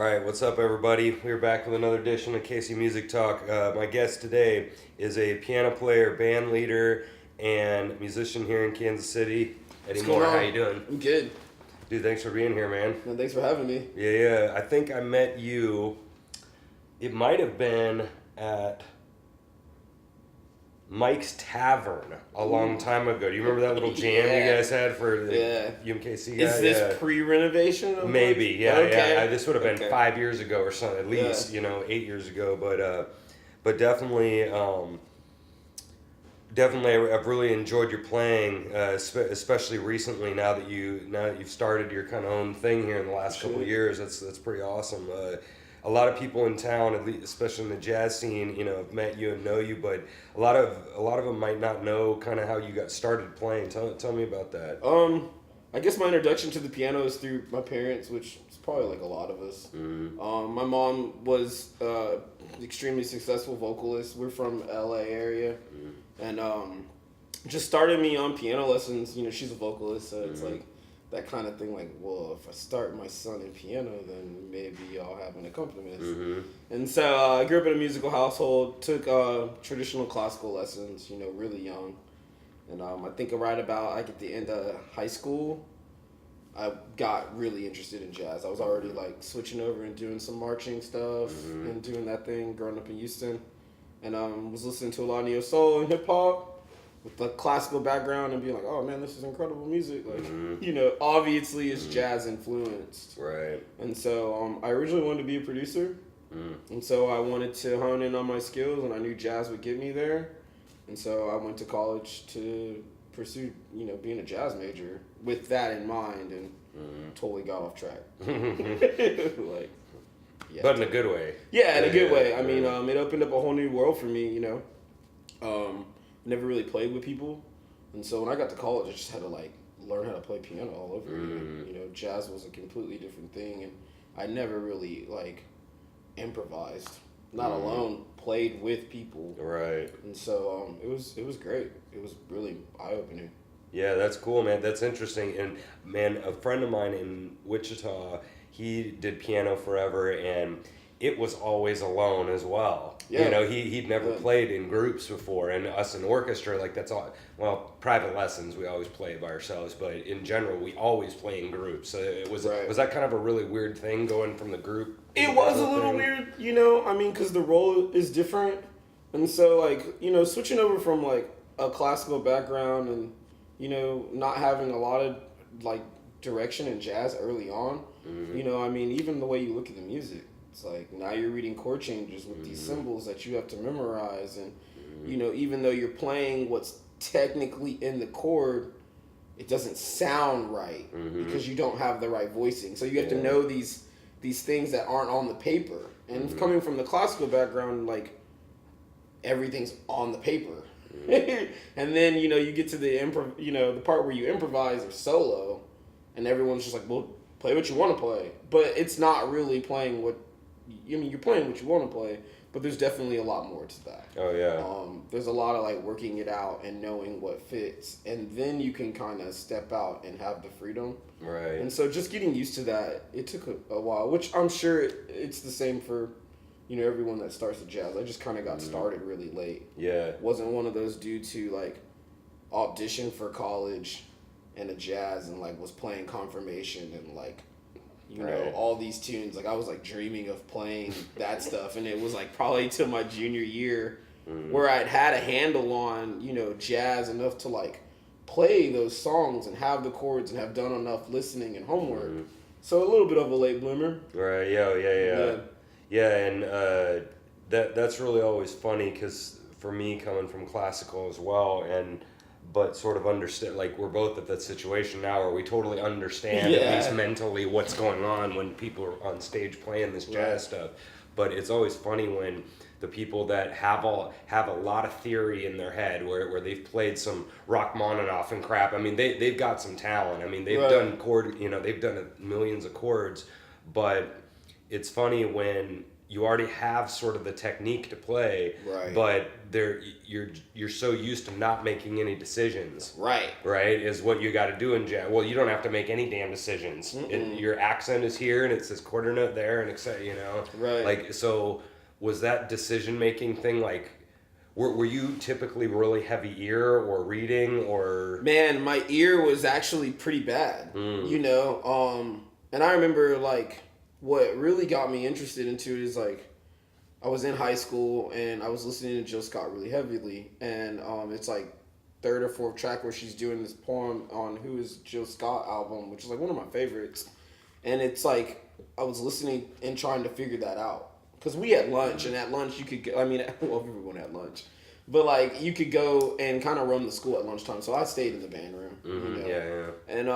All right, what's up, everybody? We're back with another edition of Casey Music Talk. My guest today is a piano player, band leader, and musician here in Kansas City. Eddie Moore, how you doing? I'm good. Dude, thanks for being here, man. And thanks for having me. Yeah. I think I met you. It might have been at Mike's Tavern a long time ago. Do you remember that little jam you guys had for the UMKC guy? Is this pre-renovation? Maybe, yeah. Okay. This would have been 5 years ago or something, at least, 8 years ago. But definitely, I've really enjoyed your playing, especially recently. Now that you've started your kind of own thing here in the last couple of years, that's pretty awesome. A lot of people in town, at least, especially in the jazz scene, have met you and know you, but a lot of them might not know kind of how you got started playing. Tell me about that. I guess my introduction to the piano is through my parents, which is probably like a lot of us. Mm-hmm. My mom was extremely successful vocalist. We're from LA area, and just started me on piano lessons. She's a vocalist, so it's like that kind of thing. Like, well, if I start my son in piano, then maybe I'll have an accompanist. Mm-hmm. And so I grew up in a musical household. Took traditional classical lessons. Really young. And I think right about at the end of high school, I got really interested in jazz. I was already like switching over and doing some marching stuff and doing that thing growing up in Houston. And was listening to a lot of neo soul and hip hop with the classical background and being like, oh man, this is incredible music. Like, obviously it's jazz influenced. Right. And so I originally wanted to be a producer. And so I wanted to hone in on my skills, and I knew jazz would get me there. And so I went to college to pursue, being a jazz major with that in mind, and totally got off track. But in a good way. Yeah, in a good way. I mean, it opened up a whole new world for me, Never really played with people. And so when I got to college, I just had to, learn how to play piano all over again. Jazz was a completely different thing, and I never really, improvised. Not alone, played with people. Right. And so it was great. It was really eye-opening. Yeah, that's cool, man. That's interesting. And man, a friend of mine in Wichita, he did piano forever, and it was always alone as well. Yeah. He'd never played in groups before, and us in orchestra, that's all. Well, private lessons we always play by ourselves, but in general we always play in groups. So was that kind of a really weird thing going from the group? It was a little weird, because the role is different, and so switching over from a classical background and not having a lot of direction in jazz early on. Even the way you look at the music. It's now you're reading chord changes with these symbols that you have to memorize, and even though you're playing what's technically in the chord, it doesn't sound right because you don't have the right voicing. So you have to know these things that aren't on the paper. And coming from the classical background, everything's on the paper. And then you get to the the part where you improvise or solo, and everyone's just well, play what you want to play, but it's not really playing what. You're playing what you want to play, but there's definitely a lot more to that. Oh, yeah. There's a lot of, working it out and knowing what fits, and then you can kind of step out and have the freedom. Right. And so just getting used to that, it took a while, which I'm sure it's the same for, everyone that starts at jazz. I just kind of got started really late. Yeah. Wasn't one of those dudes who, auditioned for college and a jazz and, was playing confirmation and, all these tunes. I was dreaming of playing that stuff, and it was probably till my junior year where I'd had a handle on jazz enough to play those songs and have the chords and have done enough listening and homework. So a little bit of a late bloomer. Right. Yeah. And that's really always funny because for me, coming from classical as well, but sort of understand, we're both at that situation now where we totally understand at least mentally what's going on when people are on stage playing this jazz stuff. But it's always funny when the people that have a lot of theory in their head where they've played some Rachmaninoff and crap. They've got some talent. They've done they've done millions of chords, but it's funny when you already have sort of the technique to play, Right. but you're so used to not making any decisions. Right. Right, is what you got to do in jazz. Well, you don't have to make any damn decisions. Your accent is here, and it says quarter note there, and Right. Like, so was that decision making thing like? Were you typically really heavy ear or reading or? Man, my ear was actually pretty bad. And I remember like what really got me interested into it is like I was in high school and I was listening to Jill Scott really heavily, and it's like third or fourth track where she's doing this poem on Who Is Jill Scott album, which is like one of my favorites, and it's like I was listening and trying to figure that out. Because we had lunch, and at lunch you could go, well, everyone had lunch. But, like, you could go and kind of roam the school at lunchtime. So I stayed in the band room. Yeah. And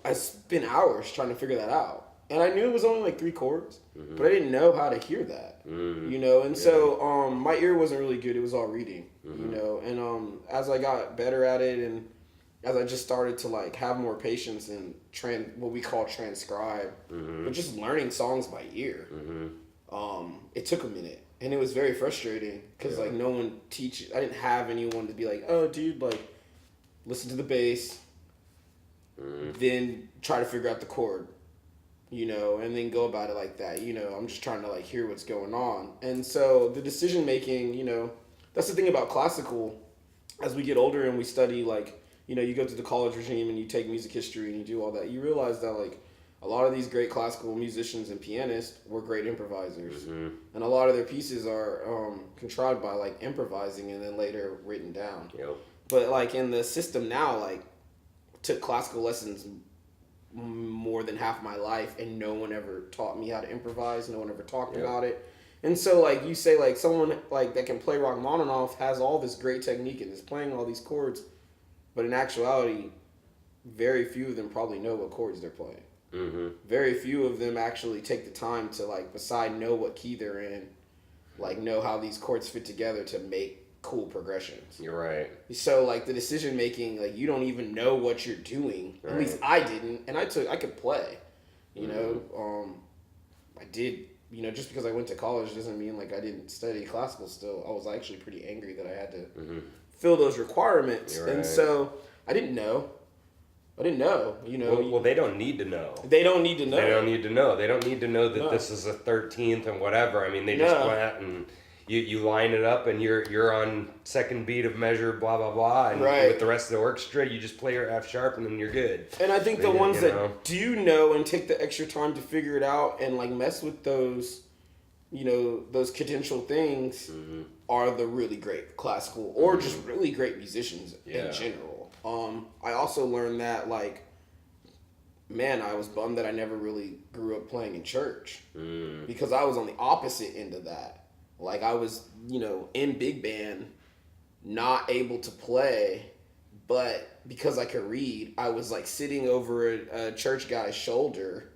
I spent hours trying to figure that out. And I knew it was only, like, 3 chords. But I didn't know how to hear that. And so my ear wasn't really good. It was all reading, And as I got better at it and as I just started to, like, have more patience and what we call transcribe, but just learning songs by ear. It took a minute, and it was very frustrating because like no one teaches. I didn't have anyone to be like, oh, dude, like listen to the bass, then try to figure out the chord, and then go about it like that. I'm just trying to like hear what's going on, and so the decision making, that's the thing about classical. As we get older and we study, like you go through the college regime and you take music history and you do all that, you realize that like. A lot of these great classical musicians and pianists were great improvisers. And a lot of their pieces are contrived by, like, improvising and then later written down. Yep. But, like, in the system now, like, took classical lessons more than half my life, and no one ever taught me how to improvise. No one ever talked about it. And so, like, you say, like, someone, like, that can play Rachmaninoff has all this great technique and is playing all these chords. But in actuality, very few of them probably know what chords they're playing. Very few of them actually take the time to like beside know what key they're in, like know how these chords fit together to make cool progressions. You're right. So like the decision making, like you don't even know what you're doing. Right. At least I didn't, and I could play. I did. Just because I went to college doesn't mean like I didn't study classical. Still, I was actually pretty angry that I had to fill those requirements, and so I didn't know. Well, they don't need to know. They don't need to know. They don't need to know. They don't need to know that this is a 13th and whatever. I mean, they just went and you line it up and you're on second beat of measure, blah, blah, blah. And with the rest of the orchestra, you just play your F sharp and then you're good. And I think the ones that do know and take the extra time to figure it out and like mess with those, those potential things are the really great classical or just really great musicians in general. I also learned that, like, man, I was bummed that I never really grew up playing in church because I was on the opposite end of that. Like, I was, in big band, not able to play, but because I could read, I was, like, sitting over a church guy's shoulder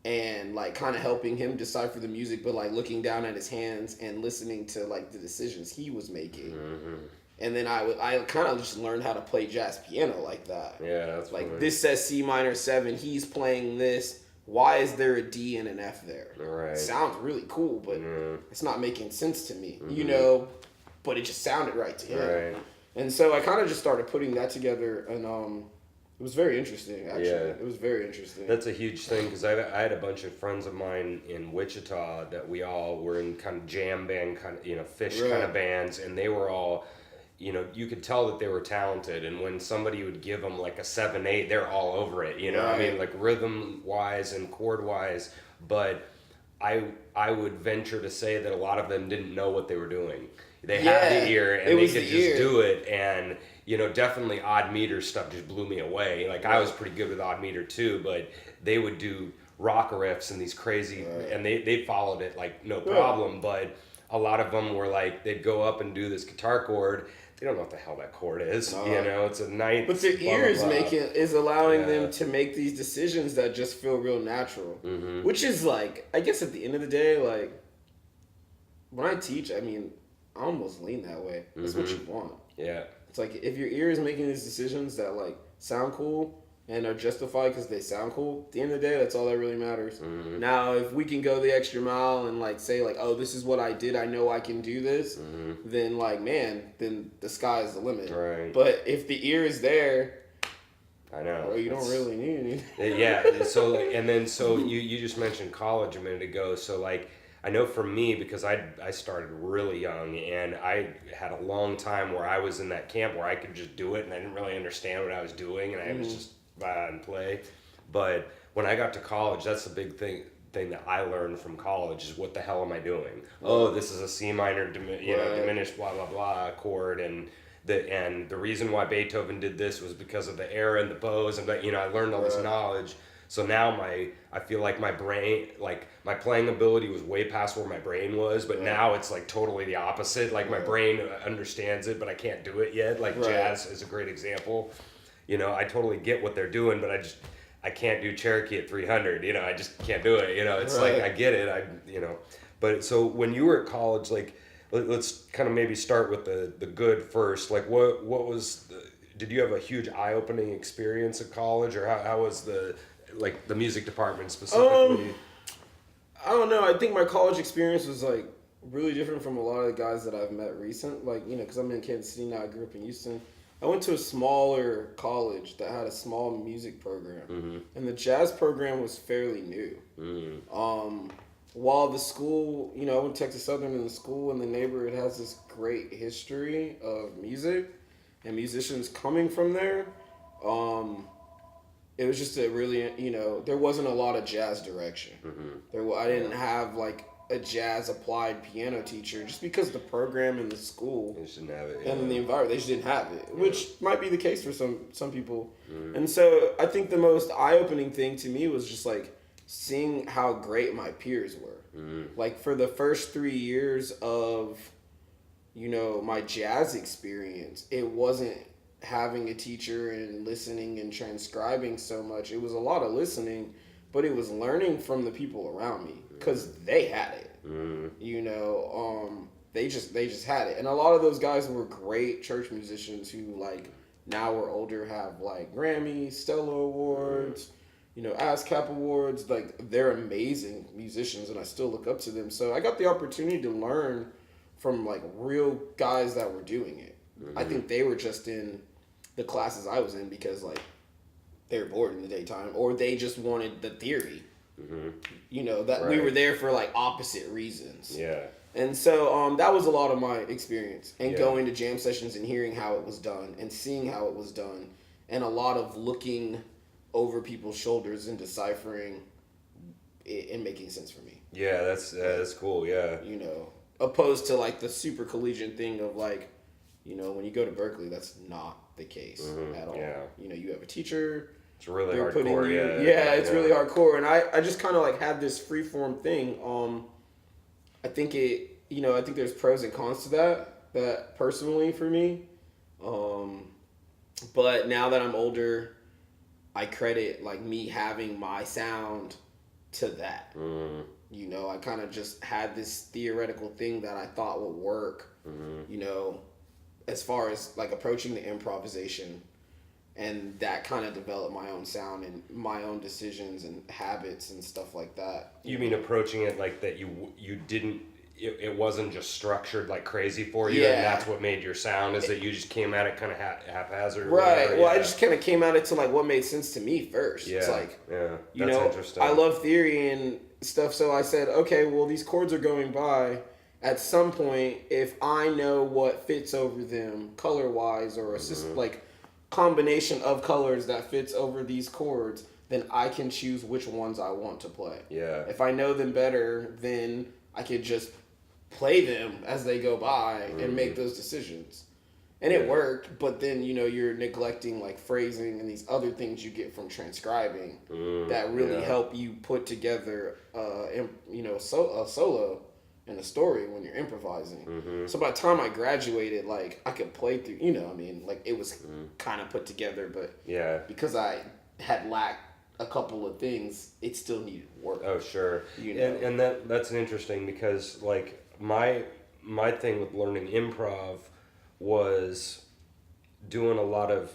and, like, kind of helping him decipher the music, but, like, looking down at his hands and listening to, like, the decisions he was making. And then I kind of just learned how to play jazz piano like that. Yeah, that's like funny. This says C minor 7. He's playing this. Why is there a D and an F there? Right. It sounds really cool, but it's not making sense to me. But it just sounded right to him. Right. And so I kind of just started putting that together, and it was very interesting. Actually, it was very interesting. That's a huge thing because I had a bunch of friends of mine in Wichita that we all were in kind of jam band kind of fish kind of bands, and they were all. You could tell that they were talented, and when somebody would give them like a 7/8, they're all over it. I mean, like rhythm wise and chord wise. But I would venture to say that a lot of them didn't know what they were doing. They had the ear, and they could just do it. And definitely odd meter stuff just blew me away. Like I was pretty good with odd meter too, but they would do rock riffs and these crazy, and they followed it like no problem. But a lot of them were like they'd go up and do this guitar chord. They don't know what the hell that chord is. It's a ninth. But their ears is allowing them to make these decisions that just feel real natural. Which is like, I guess at the end of the day, like when I teach, I mean, I almost lean that way. That's what you want. Yeah. It's like if your ear is making these decisions that like sound cool, and are justified because they sound cool, at the end of the day, that's all that really matters. Now, if we can go the extra mile and like say like, oh, this is what I did, I know I can do this, then like, man, then the sky is the limit. Right. But if the ear is there, I know. well, you don't really need anything. Yeah. So you just mentioned college a minute ago. So like, I know for me, because I started really young, and I had a long time where I was in that camp where I could just do it and I didn't really understand what I was doing, and I was just vibe and play. But when I got to college, that's the big thing that I learned from college is what the hell am I doing? Oh, this is a C minor, diminished blah blah blah chord, and the reason why Beethoven did this was because of the era and the bows, and I learned all this knowledge. So now I feel like my brain, like my playing ability was way past where my brain was, but now it's like totally the opposite. Like my brain understands it, but I can't do it yet. Like jazz is a great example. I totally get what they're doing, but I can't do Cherokee at 300. I just can't do it. It's like I get it. But so when you were at college, like let's kind of maybe start with the good first. Like what was did you have a huge eye-opening experience at college, or how was the music department specifically? I don't know. I think my college experience was like really different from a lot of the guys that I've met recent. Like, because I'm in Kansas City now. I grew up in Houston. I went to a smaller college that had a small music program, and the jazz program was fairly new. While the school, I went to Texas Southern, and the school in the neighborhood has this great history of music and musicians coming from there. It was just a really, there wasn't a lot of jazz direction. I didn't have like a jazz applied piano teacher just because the program in the school They just didn't have it, and in the environment, they just didn't have it, which might be the case for some people. And so I think the most eye-opening thing to me was just like seeing how great my peers were. Like for the first 3 years of, my jazz experience, it wasn't having a teacher and listening and transcribing so much. It was a lot of listening, but it was learning from the people around me because they had it. They just had it, and a lot of those guys were great church musicians who like now we're older have like Grammy, Stella Awards, ASCAP awards. Like they're amazing musicians, and I still look up to them. So I got the opportunity to learn from like real guys that were doing it. I think they were just in the classes I was in because like they were bored in the daytime, or they just wanted the theory. We were there for like opposite reasons. And so that was a lot of my experience, and going to jam sessions and hearing how it was done and seeing how it was done, and a lot of looking over people's shoulders and deciphering it and making sense for me. Yeah, that's cool. Yeah. Opposed to like the super collegiate thing of like, when you go to Berkeley, that's not the case at all. Yeah. You have a teacher. It's really hardcore. It's really hardcore, and I just kind of like had this freeform thing. I think I think there's pros and cons to that personally for me. But now that I'm older, I credit like me having my sound to that. I kind of just had this theoretical thing that I thought would work. As far as like approaching the improvisation, and that kind of developed my own sound and my own decisions and habits and stuff like that. You mean approaching it like that you didn't, it wasn't just structured like crazy for you, and that's what made your sound, is that you just came at it kind of haphazard? Right. Well, I just kind of came at it to like what made sense to me first. It's like, that's interesting. I love theory and stuff, so I said, okay, well, these chords are going by. At some point, if I know what fits over them color-wise, or like combination of colors that fits over these chords, then I can choose which ones I want to play. If I know them better, then I could just play them as they go by and make those decisions. And it worked, but then, you're neglecting like phrasing and these other things you get from transcribing that really help you put together a solo and a story when you're improvising. So by the time I graduated, like I could play through, like it was kind of put together, but because I had lacked a couple of things, it still needed work. Oh, sure. And that's an interesting, because like my thing with learning improv was doing a lot of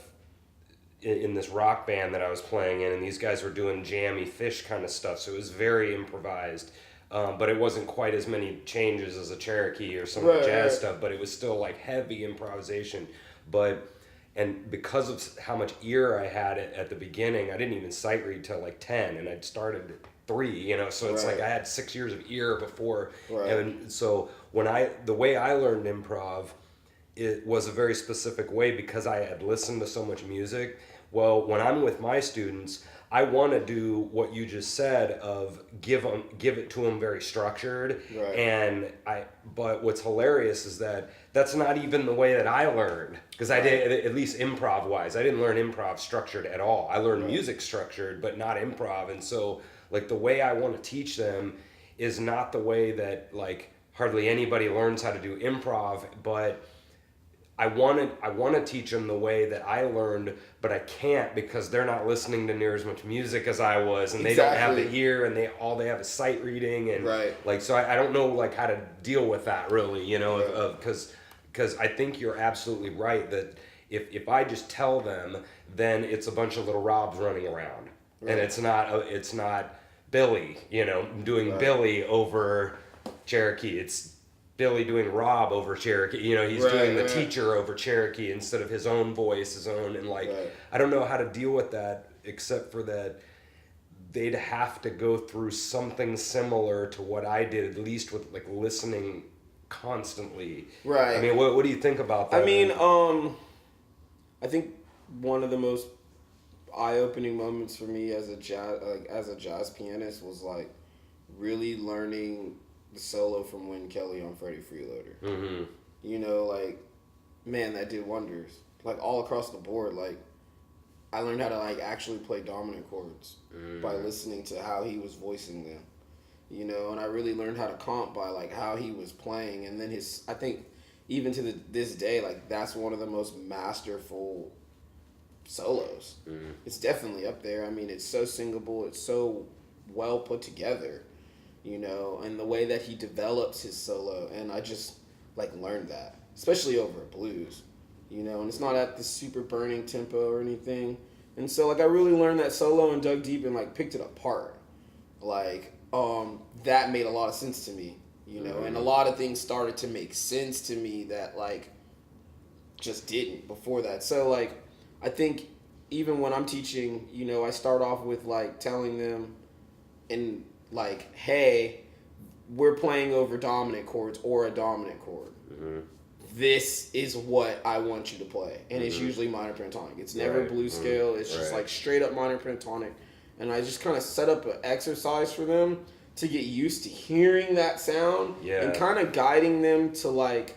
in this rock band that I was playing in, and these guys were doing jammy Fish kind of stuff, so it was very improvised. But it wasn't quite as many changes as a Cherokee or some of the jazz stuff, but it was still like heavy improvisation. And because of how much ear I had at the beginning, I didn't even sight read till like 10, and I'd started at 3, you know, so it's like I had 6 years of ear before. And so the way I learned improv, it was a very specific way because I had listened to so much music. Well, when I'm with my students, I want to do what you just said of give it to them very structured. But what's hilarious is that that's not even the way that I learned, because I did, at least improv wise, I didn't learn improv structured at all. I learned music structured, but not improv. And so like the way I want to teach them is not the way that like hardly anybody learns how to do improv, but I want to teach them the way that I learned, but I can't because they're not listening to near as much music as I was, and they don't have the ear, and they have is sight reading, and like, so I don't know like how to deal with that really, you know, because I think you're absolutely right that if I just tell them, then it's a bunch of little Robs running around, and it's not Billy, you know, doing Billy over Cherokee. It's Billy doing Rob over Cherokee, you know, he's doing the teacher over Cherokee instead of his own voice, his own, and like, I don't know how to deal with that, except for that they'd have to go through something similar to what I did, at least with like listening constantly. I mean, what do you think about that? I mean, I think one of the most eye-opening moments for me as a jazz pianist was like really learning the solo from Win Kelly on Freddie Freeloader. You know, like, man, that did wonders. Like, all across the board, like, I learned how to, like, actually play dominant chords by listening to how he was voicing them. You know, and I really learned how to comp by, like, how he was playing. And then I think, even to this day, like, that's one of the most masterful solos. It's definitely up there. I mean, it's so singable. It's so well put together. You know, and the way that he develops his solo, and I just like learned that, especially over a blues, you know, and it's not at the super burning tempo or anything, and so like I really learned that solo and dug deep and like picked it apart, like that made a lot of sense to me, you know, and a lot of things started to make sense to me that like just didn't before that. So like I think even when I'm teaching, you know, I start off with like telling them in like, hey, we're playing over dominant chords or a dominant chord. This is what I want you to play. And it's usually minor pentatonic. It's never blues scale. It's just like straight up minor pentatonic. And I just kind of set up an exercise for them to get used to hearing that sound and kind of guiding them to like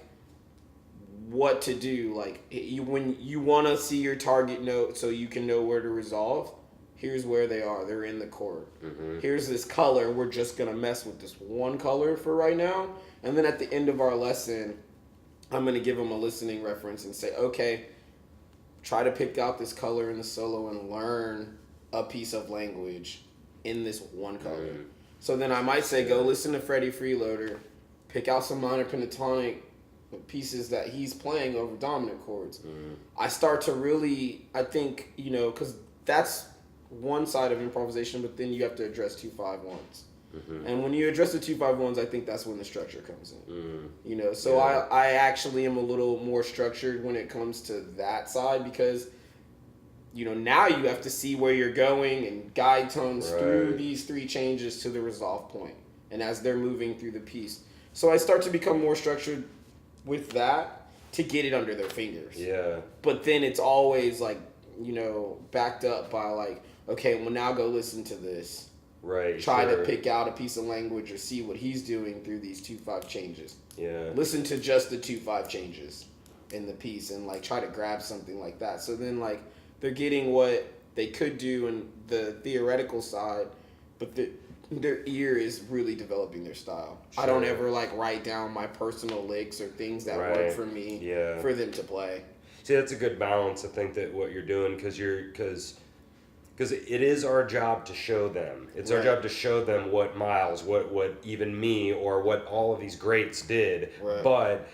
what to do. Like when you want to see your target note so you can know where to resolve, here's where they are. They're in the chord. Here's this color. We're just going to mess with this one color for right now. And then at the end of our lesson, I'm going to give them a listening reference and say, okay, try to pick out this color in the solo and learn a piece of language in this one color. So then I might say, go listen to Freddie Freeloader, pick out some minor pentatonic pieces that he's playing over dominant chords. I start to really, I think, you know, because that's one side of improvisation, but then you have to address 2-5-1s. And when you address the 2-5-1s, I think that's when the structure comes in. You know, so I actually am a little more structured when it comes to that side because, you know, now you have to see where you're going and guide tones through these 3 changes to the resolve point and as they're moving through the piece. So I start to become more structured with that to get it under their fingers. But then it's always like, you know, backed up by like, okay, well now go listen to this. Try to pick out a piece of language or see what he's doing through these 2-5 changes. Listen to just the 2-5 changes in the piece and like try to grab something like that. So then like they're getting what they could do in the theoretical side, but their ear is really developing their style. I don't ever like write down my personal licks or things that work for me for them to play. See, that's a good balance. I think that what you're doing because it is our job to show them. It's our job to show them what Miles, what even me, or what all of these greats did. But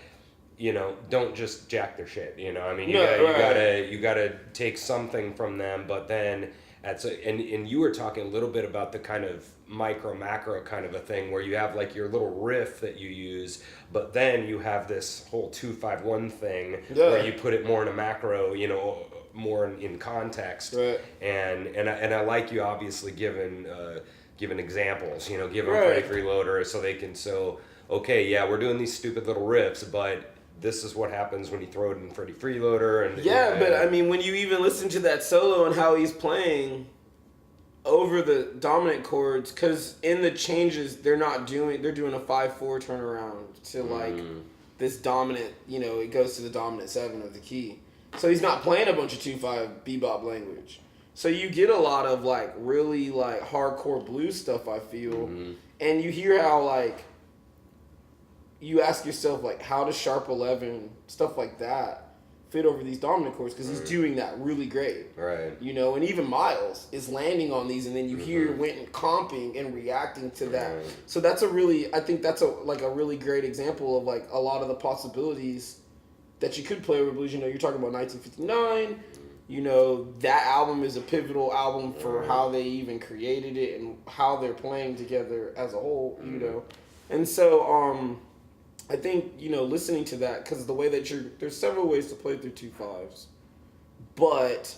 don't just jack their shit. I mean, you gotta take something from them, but then and you were talking a little bit about the kind of micro macro kind of a thing where you have like your little riff that you use, but then you have this whole 2-5-1 thing where you put it more in a macro, more in context. Right. And I like you obviously giving examples, giving Freddie Freeloader so they can okay, yeah, we're doing these stupid little riffs, but this is what happens when you throw it in Freddie Freeloader. And but I mean, when you even listen to that solo and how he's playing over the dominant chords, because in the changes they're doing a 5/4 turnaround to like this dominant, it goes to the dominant 7 of the key. So he's not playing a bunch of 2/5 bebop language. So you get a lot of like really like hardcore blues stuff, I feel, and you hear how like. You ask yourself, like, how does sharp 11, stuff like that, fit over these dominant chords? Because he's doing that really great. Right. And even Miles is landing on these, and then you hear Wynton comping and reacting to that. Right. So that's I think that's a really great example of, like, a lot of the possibilities that you could play over blues. You're talking about 1959. That album is a pivotal album for how they even created it and how they're playing together as a whole, And so, I think, listening to that, because the way that there's several ways to play through 2/5s, but,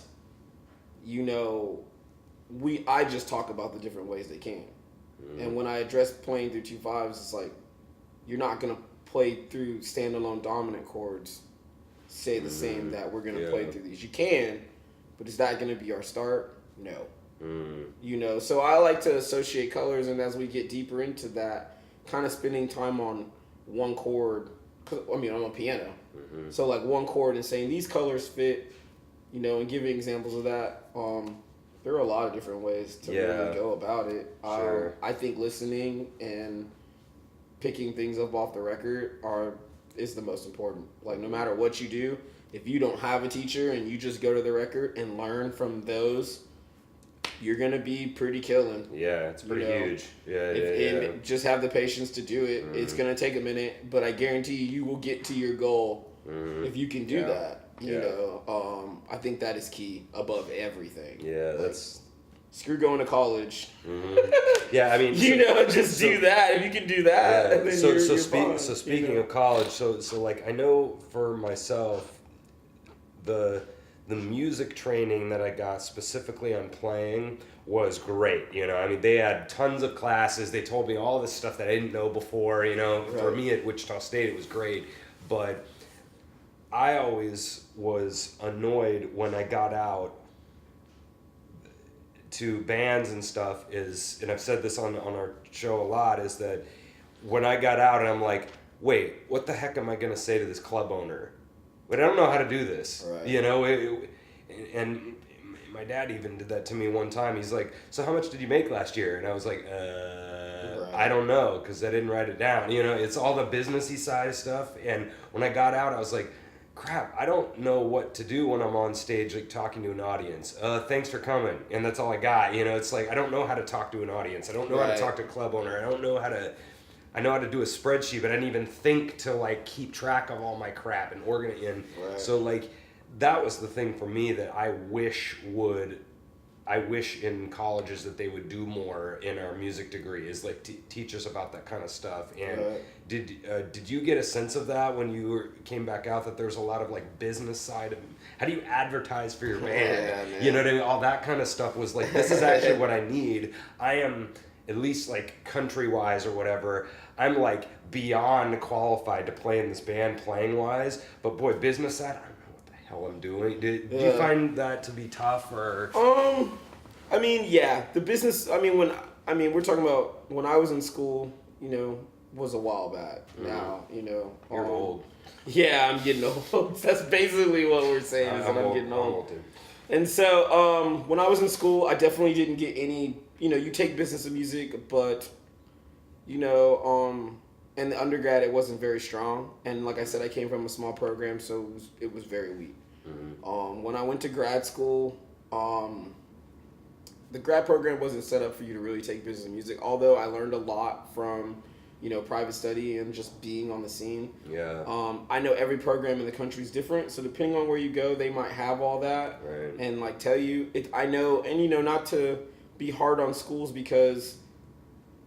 I just talk about the different ways they can. And when I address playing through 2/5s, it's like, you're not going to play through standalone dominant chords, say the same that we're going to play through these. You can, but is that going to be our start? No. So I like to associate colors, and as we get deeper into that, kind of spending time on one chord, I'm a piano, so like one chord and saying these colors fit, and giving examples of that. There are a lot of different ways to really go about it. Sure. I think listening and picking things up off the record is the most important. Like no matter what you do, if you don't have a teacher and you just go to the record and learn from those, you're going to be pretty killing. Yeah, it's pretty huge. Just have the patience to do it. It's going to take a minute, but I guarantee you will get to your goal if you can do that. I think that is key above everything. Yeah, that's... Screw going to college. Yeah, I mean... just do that. If you can do that, then you're fine. So speaking of college, so like I know for myself, the music training that I got specifically on playing was great. I mean, they had tons of classes. They told me all this stuff that I didn't know before. Right. For me at Wichita State, it was great. But I always was annoyed when I got out to bands and stuff and I've said this on our show a lot, is that when I got out and I'm like, wait, what the heck am I going to say to this club owner? But I don't know how to do this, right. And my dad even did that to me one time. He's like, so how much did you make last year? And I was like, right. I don't know, because I didn't write it down. It's all the businessy side of stuff. And when I got out, I was like, crap, I don't know what to do when I'm on stage, like talking to an audience. Thanks for coming. And that's all I got. It's like, I don't know how to talk to an audience. I don't know how to talk to a club owner. I know how to do a spreadsheet, but I didn't even think to like keep track of all my crap and organize. And so like that was the thing for me that I wish in colleges that they would do more in our music degree, is like teach us about that kind of stuff. And did you get a sense of that when you came back out, that there's a lot of like business side of how do you advertise for your band? What I mean? All that kind of stuff was like, this is actually what I need. I am, at least like country wise or whatever, I'm like beyond qualified to play in this band playing wise, but boy, business side, I don't know what the hell I'm doing. Did you find that to be tough or? I mean, yeah, the business, we're talking about when I was in school, was a while back. Now, You're old. Yeah, I'm getting old. That's basically what we're saying, is that I'm getting old. And so, when I was in school, I definitely didn't get any, you take business of music, but, in the undergrad, it wasn't very strong. And like I said, I came from a small program, so it was very weak. When I went to grad school, the grad program wasn't set up for you to really take business of music, although I learned a lot from private study and just being on the scene. Yeah. I know every program in the country is different, so depending on where you go, they might have all that and like tell you. I know, and not to be hard on schools because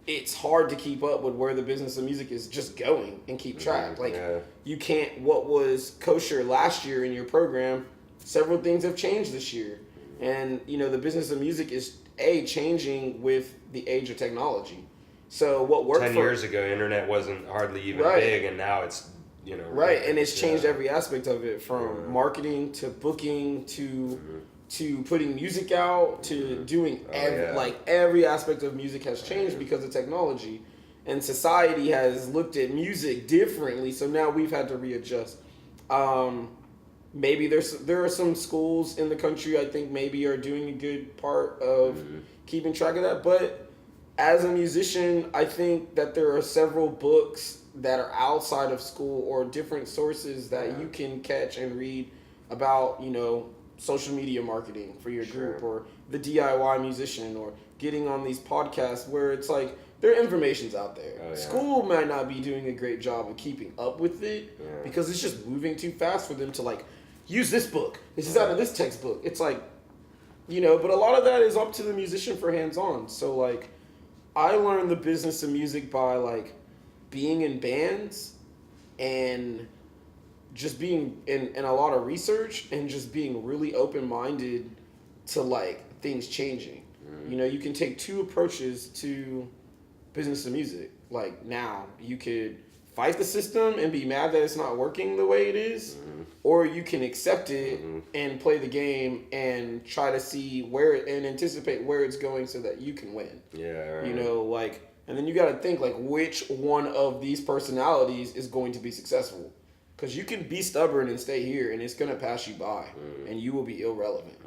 it's hard to keep up with where the business of music is just going and keep track. Like you can't. What was kosher last year in your program? Several things have changed this year, and the business of music is changing with the age of technology. So what worked 10 years ago, internet wasn't hardly even big, and now it's right, and it's changed every aspect of it, from marketing to booking to putting music out to doing every aspect of music has changed because of technology, and society has looked at music differently. So now we've had to readjust. Maybe there are some schools in the country I think maybe are doing a good part of keeping track of that, but as a musician, I think that there are several books that are outside of school or different sources that you can catch and read about, social media marketing for your group, or the DIY musician, or getting on these podcasts where it's like their information's out there. School might not be doing a great job of keeping up with it because it's just moving too fast for them to like use this book. This is out of this textbook. It's like, but a lot of that is up to the musician for hands-on. So like, I learned the business of music by like being in bands and just being in a lot of research and just being really open-minded to like things changing. You can take two approaches to business of music. Like now you could fight the system and be mad that it's not working the way it is, or you can accept it and play the game and try to see and anticipate where it's going so that you can win. And then you got to think like which one of these personalities is going to be successful, because you can be stubborn and stay here and it's going to pass you by and you will be irrelevant.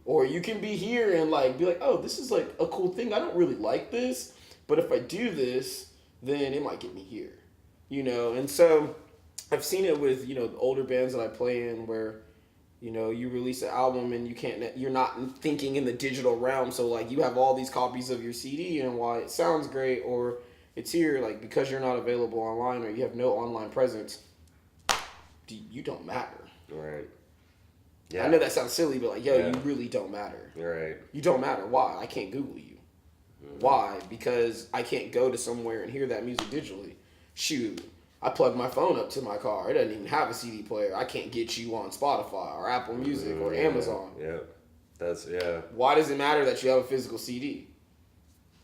Or you can be here and like be like, oh, this is like a cool thing. I don't really like this, but if I do this, then it might get me here. And so I've seen it with, the older bands that I play in where, you release an album and you're not thinking in the digital realm. So like you have all these copies of your CD and while it sounds great or it's here, like because you're not available online or you have no online presence, you don't matter. Right. Yeah. I know that sounds silly, but like, you really don't matter. Right. You don't matter. Why? I can't Google you. Why? Because I can't go to somewhere and hear that music digitally. Shoot, I plug my phone up to my car. It doesn't even have a CD player. I can't get you on Spotify or Apple Music or Amazon. Yeah. Why does it matter that you have a physical CD?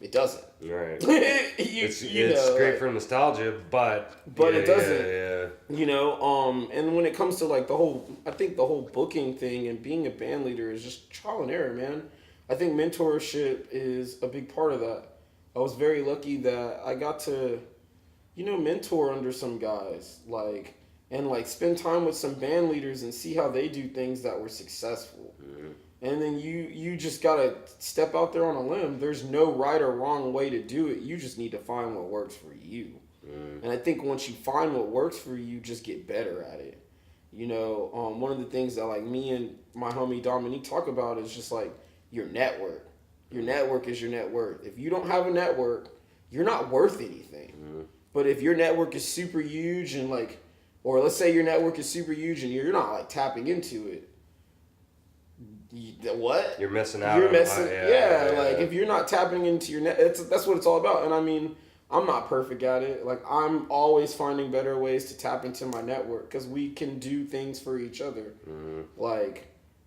It doesn't. Right. It's great for nostalgia, but it doesn't. And when it comes to like the whole booking thing and being a band leader is just trial and error, man. I think mentorship is a big part of that. I was very lucky that I got to mentor under some guys, and spend time with some band leaders and see how they do things that were successful. And then you just gotta step out there on a limb. There's no right or wrong way to do it. You just need to find what works for you. And I think once you find what works for you, just get better at it. One of the things that like me and my homie Dominique talk about is just like your network. Your network is your net worth. If you don't have a network, you're not worth anything. But if your network is super huge and or let's say your network is super huge and you're not tapping into it, what? You're missing out. You're missing. If you're not tapping into your net, that's what it's all about. And I mean, I'm not perfect at it. I'm always finding better ways to tap into my network because we can do things for each other.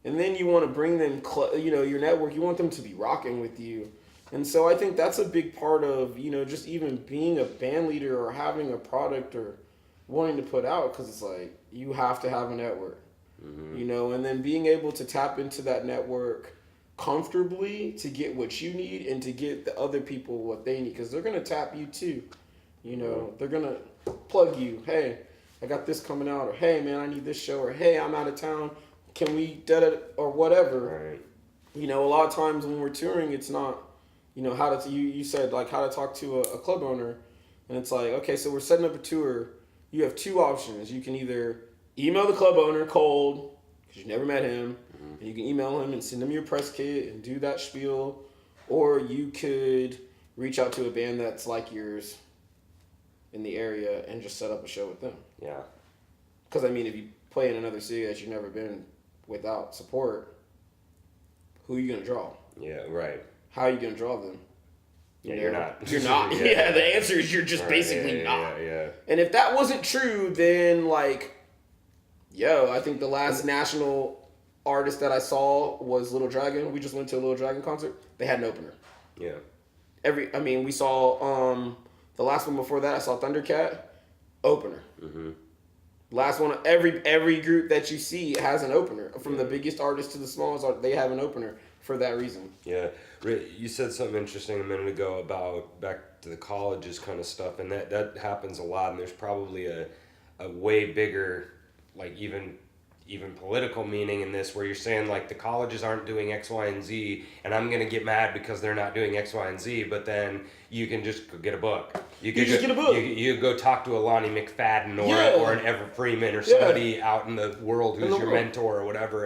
And then you want to bring them, your network. You want them to be rocking with you. And so I think that's a big part of, just even being a band leader or having a product or wanting to put out, because it's like you have to have a network, and then being able to tap into that network comfortably to get what you need and to get the other people what they need, because they're going to tap you too. They're going to plug you. Hey, I got this coming out, or hey, man, I need this show, or hey, I'm out of town. Can we or whatever. Right. A lot of times when we're touring, it's not, how to, you said how to talk to a club owner, and it's like, okay, so we're setting up a tour. You have two options. You can either email the club owner cold, because you never met him, and you can email him and send him your press kit and do that spiel, or you could reach out to a band that's like yours in the area and just set up a show with them. Yeah. Because, I mean, if you play in another city that you've never been without support, who are you going to draw? Yeah, right. How are you going to draw them? Yeah, you're not. You're not. Yeah, the answer is you're just basically not. Yeah. And if that wasn't true, then, like, I think the last national artist that I saw was Little Dragon. We just went to a Little Dragon concert. They had an opener. Yeah. We saw the last one before that. I saw Thundercat, opener. Mm-hmm. Last one. Every group that you see has an opener. From the biggest artist to the smallest artist, they have an opener for that reason. Yeah, you said something interesting a minute ago about back to the colleges kind of stuff, and that happens a lot. And there's probably a way bigger, like even political meaning in this, where you're saying like the colleges aren't doing X, Y, and Z, and I'm gonna get mad because they're not doing X, Y, and Z. But then you can just go get a book. You just get a book. You go talk to a Lonnie McFadden or an Ever Freeman or somebody out in the world who's your mentor or whatever,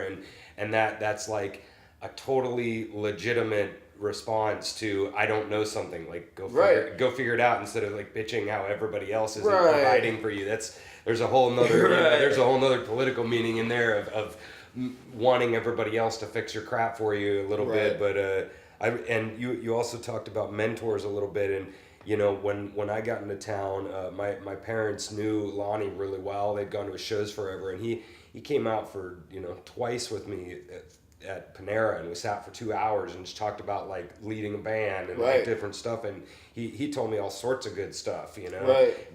and that's like a totally legitimate response to I don't know something. Like go figure it out instead of like bitching how everybody else is providing for you. There's a whole nother there's a whole nother political meaning in there of wanting everybody else to fix your crap for you a little bit. But you also talked about mentors a little bit, and you know when I got into town, my parents knew Lonnie really well. They'd gone to his shows forever, and he came out for twice with me at Panera, and we sat for 2 hours and just talked about like leading a band and like different stuff, and he told me all sorts of good stuff,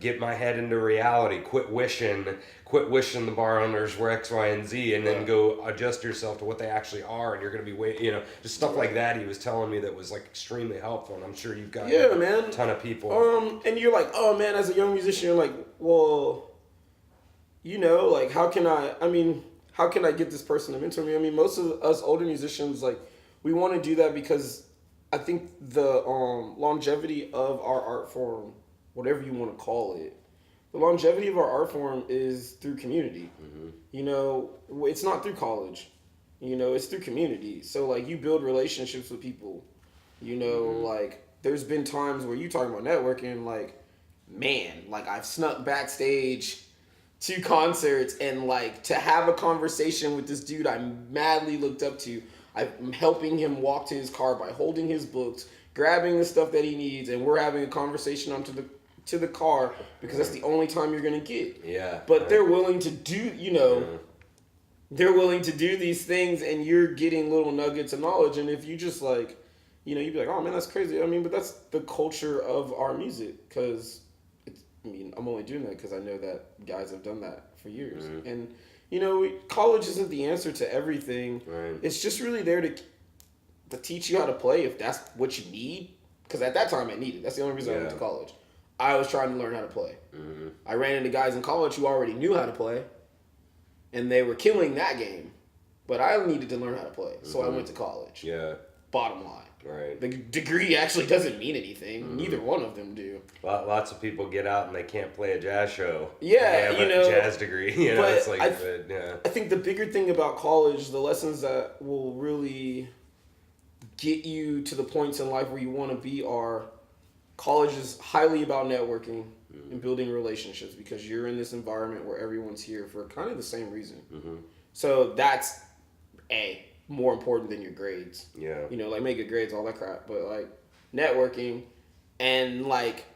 get my head into reality, quit wishing the bar owners were X, Y, and Z, and then go adjust yourself to what they actually are, and you're going to be just stuff like that he was telling me that was like extremely helpful, and I'm sure you've got a ton of people. And you're like, oh man, as a young musician, you're like, well, like how can I get this person to mentor me? I mean, most of us older musicians, like, we want to do that because I think the longevity of our art form, whatever you want to call it, the longevity of our art form is through community. Mm-hmm. It's not through college. It's through community. So, like, you build relationships with people. Like, there's been times where you talking about networking, like, man, like, I've snuck backstage to concerts and like to have a conversation with this dude I madly looked up to. I'm helping him walk to his car by holding his books, grabbing the stuff that he needs, and we're having a conversation onto the car because that's the only time you're gonna get. Yeah. But they're willing to do they're willing to do these things, and you're getting little nuggets of knowledge. And if you just like, you'd be like, oh man, that's crazy. I mean, but that's the culture of our music, because I'm only doing that because I know that guys have done that for years. Mm-hmm. And, college isn't the answer to everything. Right. It's just really there to teach you how to play if that's what you need. Because at that time I needed. That's the only reason I went to college. I was trying to learn how to play. Mm-hmm. I ran into guys in college who already knew how to play, and they were killing that game. But I needed to learn how to play, so I went to college. Yeah. Bottom line. Right. The degree actually doesn't mean anything. Mm-hmm. Neither one of them do. Lots of people get out and they can't play a jazz show. Yeah, they have a jazz degree. But it's like, I think the bigger thing about college, the lessons that will really get you to the points in life where you want to be are, college is highly about networking and building relationships, because you're in this environment where everyone's here for kind of the same reason. Mm-hmm. So that's more important than your grades. Yeah. Like make good grades, all that crap. But like networking and like,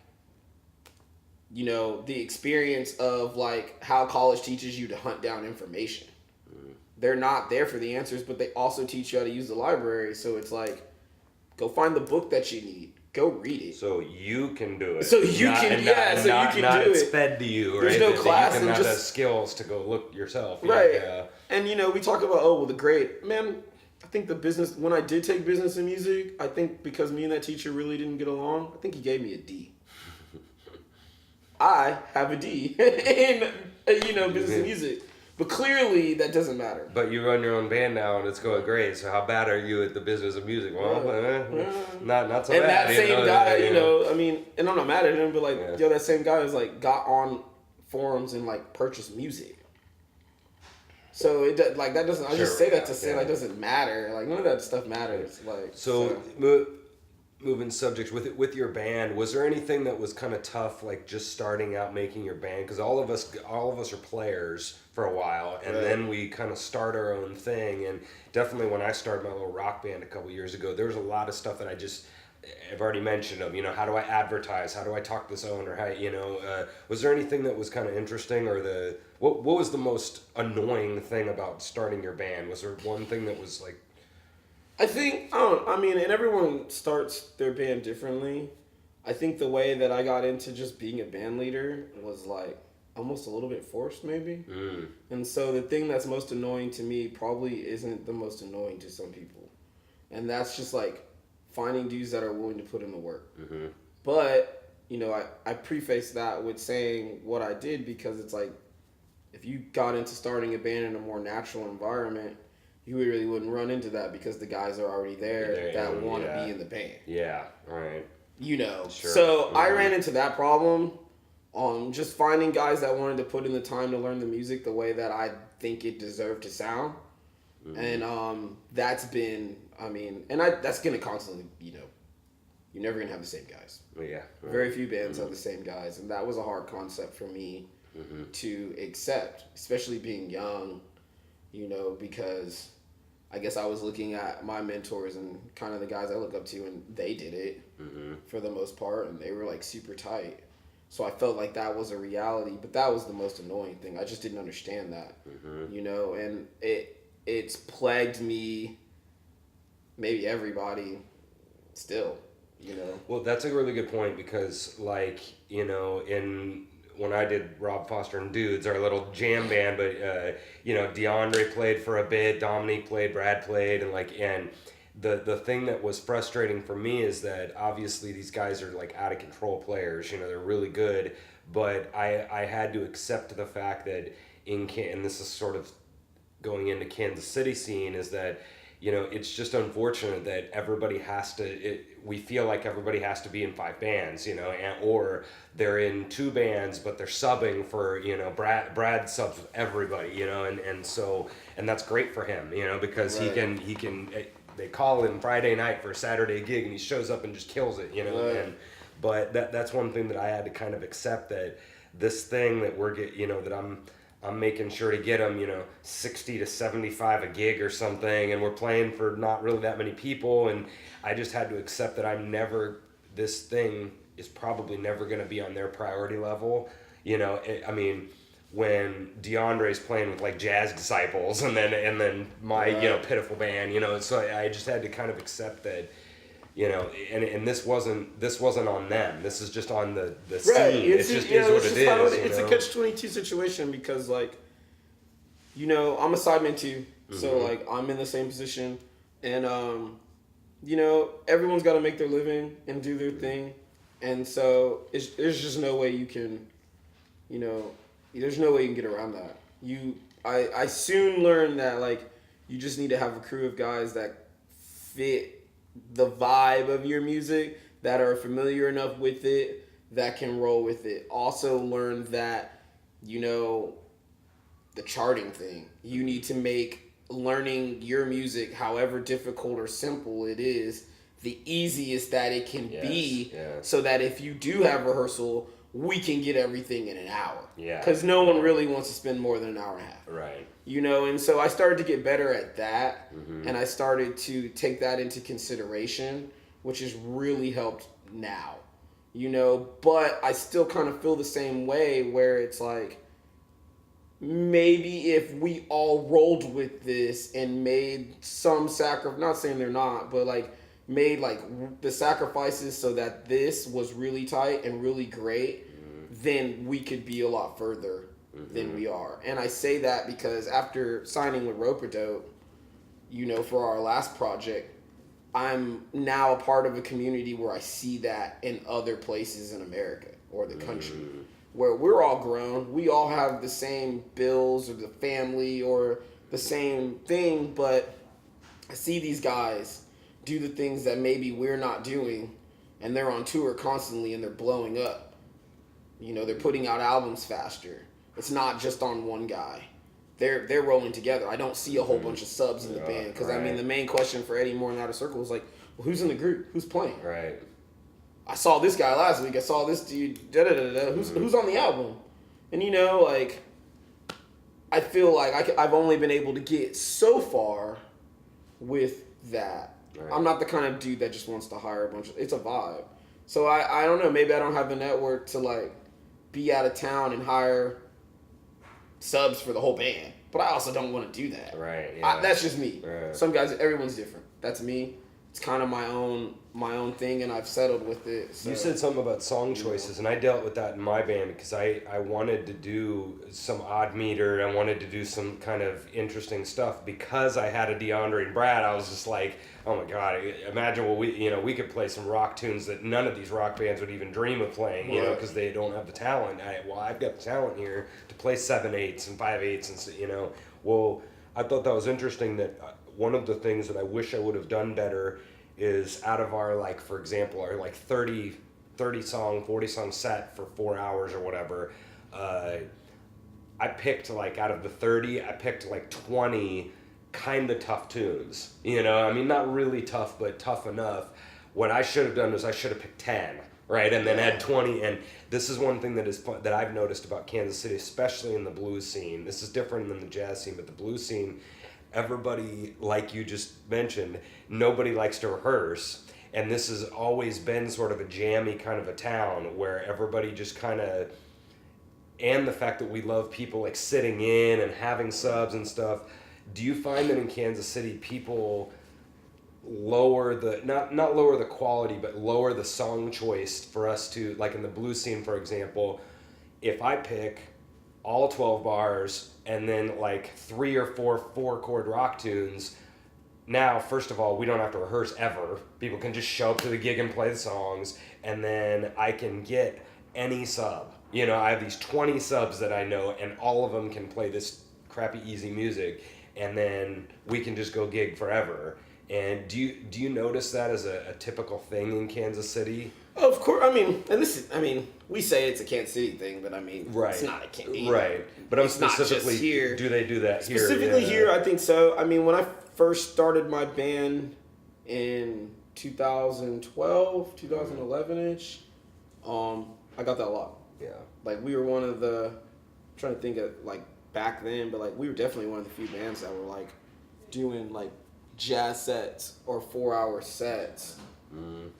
the experience of like how college teaches you to hunt down information. Mm. They're not there for the answers, but they also teach you how to use the library. So it's like, go find the book that you need. Go read it. So you can do it. So you can do it. It's fed to you, right? There's no class. You can have the skills to go look yourself. Right. Yeah. And, we talk about, the grade. Man, I think the business, when I did take business and music, I think because me and that teacher really didn't get along, I think he gave me a D. I have a D in, business and music. But clearly, that doesn't matter. But you run your own band now, and it's going great. So how bad are you at the business of music? Well, not so and bad. And that same guy, and I'm not mad at him, but like, that same guy is like got on forums and like purchased music. So that doesn't. I just say that to say like doesn't matter. Like none of that stuff matters. Like so moving subjects with your band, was there anything that was kind of tough, like just starting out making your band? Because all of us are players for a while, and then we kind of start our own thing. And definitely when I started my little rock band a couple years ago, there was a lot of stuff that I've already mentioned of, how do I advertise, how do I talk to this owner, was there anything that was kind of interesting, or what was the most annoying thing about starting your band? Was there one thing that was like, I think, and everyone starts their band differently. I think the way that I got into just being a band leader was like almost a little bit forced, maybe. And so the thing that's most annoying to me probably isn't the most annoying to some people. And that's just like finding dudes that are willing to put in the work. But, I preface that with saying what I did, because it's like, if you got into starting a band in a more natural environment, you really wouldn't run into that, because the guys are already there that want to be in the band. Yeah, right. Sure. So I ran into that problem on just finding guys that wanted to put in the time to learn the music the way that I think it deserved to sound. And that's been, that's going to constantly, you're never going to have the same guys. Yeah. Right. Very few bands have the same guys. And that was a hard concept for me to accept, especially being young, because I guess I was looking at my mentors and kind of the guys I look up to, and they did it for the most part, and they were like super tight. So I felt like that was a reality, but that was the most annoying thing. I just didn't understand that, and it's plagued me, maybe everybody, still, Well, that's a really good point, because when I did Rob Foster and Dudes, our little jam band, but DeAndre played for a bit, Dominique played, Brad played, and the thing that was frustrating for me is that obviously these guys are like out of control players, they're really good, but I had to accept the fact that and this is sort of going into Kansas City scene, is that it's just unfortunate that everybody has to. We feel like everybody has to be in 5 bands, or they're in 2 bands, but they're subbing for, Brad subs with everybody, and that's great for him, because he can. They call him Friday night for a Saturday gig, and he shows up and just kills it, But that's one thing that I had to kind of accept, that this thing that that I'm making sure to get them, 60 to 75 a gig or something, and we're playing for not really that many people, and I just had to accept that this thing is probably never going to be on their priority level, when DeAndre's playing with like Jazz Disciples, and then my pitiful band, so I just had to kind of accept that. And this wasn't on them. This is just on the scene. Right. It's just is what it is. It's a catch-22 situation, because I'm a sideman too, so I'm in the same position, and everyone's got to make their living and do their thing, and so there's just no way you can, there's no way you can get around that. I soon learned that you just need to have a crew of guys that fit the vibe of your music, that are familiar enough with it, that can roll with it. Also learned that, the charting thing. You need to make learning your music, however difficult or simple it is, the easiest that it can be, so that if you do have rehearsal, we can get everything in an hour. Yeah. Because no one really wants to spend more than an hour and a half. Right. And so I started to get better at that, and I started to take that into consideration, which has really helped now. But I still kind of feel the same way, where it's like, maybe if we all rolled with this and made some not saying they're not, but made the sacrifices so that this was really tight and really great, then we could be a lot further than we are. And I say that because after signing with Rope-A-Dope, for our last project, I'm now a part of a community where I see that in other places in America or the country, where we're all grown. We all have the same bills or the family or the same thing, but I see these guys do the things that maybe we're not doing, and they're on tour constantly, and they're blowing up. They're putting out albums faster. It's not just on one guy. they're rolling together. I don't see a whole bunch of subs in the band because I mean the main question for Eddie Moore and Outer Circle was like, well, who's in the group? Who's playing? Right. I saw this guy last week. I saw this dude. Who's on the album? And you know, like, I feel like I've only been able to get so far with that. Right. I'm not the kind of dude that just wants to hire a bunch of. It's a vibe. So I don't know. Maybe I don't have the network to like be out of town and hire subs for the whole band. But I also don't want to do that. Right. Yeah. That's just me. Right. Some guys, everyone's different. That's me. It's kind of my own thing, and I've settled with it. So. You said something about song choices, and I dealt with that in my band because I wanted to do some odd meter. I wanted to do some kind of interesting stuff because I had a DeAndre and Brad. I was just like, oh my God, imagine what we could play some rock tunes that none of these rock bands would even dream of playing, because they don't have the talent. I've got the talent here to play 7/8 and 5/8 and Well, I thought that was interesting that one of the things that I wish I would have done better is out of our, like, for example, our like 30 song, 40 song set for 4 hours or whatever, I picked like out of the 30, I picked like 20 kind of tough tunes, I mean, not really tough, but tough enough. What I should have done is I should have picked 10, right? And then had 20. And this is one thing that I've noticed about Kansas City, especially in the blues scene. This is different than the jazz scene, but the blues scene, everybody, like you just mentioned, nobody likes to rehearse. And this has always been sort of a jammy kind of a town where everybody just kind of, and the fact that we love people like sitting in and having subs and stuff. Do you find that in Kansas City people lower the, not lower the quality, but lower the song choice for us to, like in the blues scene, for example, if I pick all 12 bars and then like 3 or 4 chord rock tunes, now, first of all, we don't have to rehearse ever. People can just show up to the gig and play the songs, and then I can get any sub. I have these 20 subs that I know, and all of them can play this crappy easy music, and then we can just go gig forever. And do you notice that as a typical thing in Kansas City? Of course, we say it's a Kansas City thing, but right. It's not a Kansas. Right, but I'm specifically here. Do they do that here? Specifically here, I think so. When I first started my band in 2012, 2011-ish, I got that a lot. Yeah. Like, we were one of the, I'm trying to think of, like, back then, but, like, we were definitely one of the few bands that were, like, doing, like, jazz sets or 4-hour sets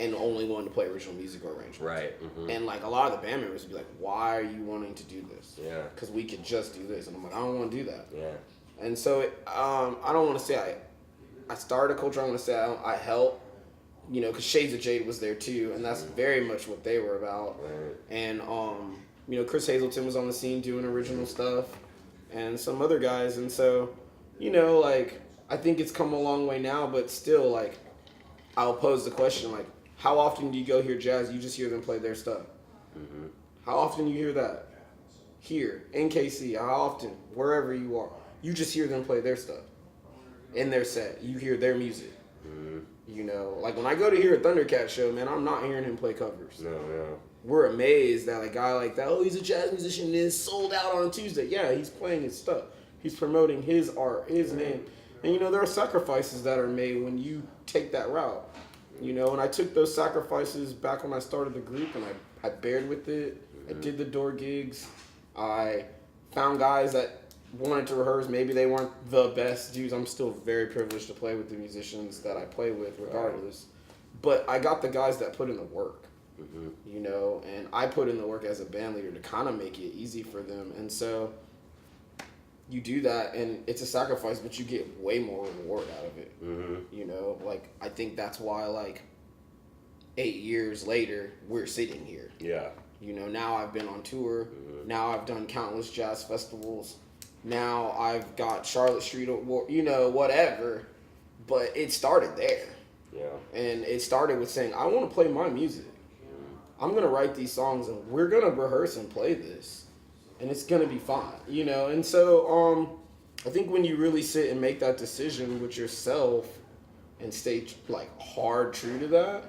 and only wanting to play original music or arrangements. Right. Mm-hmm. And, like, a lot of the band members would be like, why are you wanting to do this? Yeah. Because we could just do this. And I'm like, I don't want to do that. Yeah. And so, I don't want to say I started a culture. I want to say I help, because Shades of Jade was there too, and that's very much what they were about. Right. And, Chris Hazelton was on the scene doing original stuff, and some other guys. And so, like, I think it's come a long way now, but still, like, I'll pose the question, like, how often do you go hear jazz? You just hear them play their stuff. Mm-hmm. How often you hear that? Here, in KC, how often, wherever you are, you just hear them play their stuff. In their set, you hear their music. Mm-hmm. Like when I go to hear a Thundercat show, man, I'm not hearing him play covers. No. We're amazed that a guy like that, he's a jazz musician, is sold out on Tuesday. Yeah, he's playing his stuff. He's promoting his art, his name. And, there are sacrifices that are made when you take that route. And I took those sacrifices back when I started the group, and I bared with it. I did the door gigs. I found guys that wanted to rehearse. Maybe they weren't the best dudes. I'm still very privileged to play with the musicians that I play with regardless. Right. But I got the guys that put in the work, and I put in the work as a band leader to kind of make it easy for them. And so you do that, and it's a sacrifice, but you get way more reward out of it. Mm-hmm. Like, I think that's why, like, 8 years later, we're sitting here. Yeah. Now I've been on tour. Mm-hmm. Now I've done countless jazz festivals. Now I've got Charlotte Street Award, whatever. But it started there. Yeah. And it started with saying, I want to play my music. I'm going to write these songs, and we're going to rehearse and play this. And it's going to be fine, And so I think when you really sit and make that decision with yourself and stay, like, hard true to that,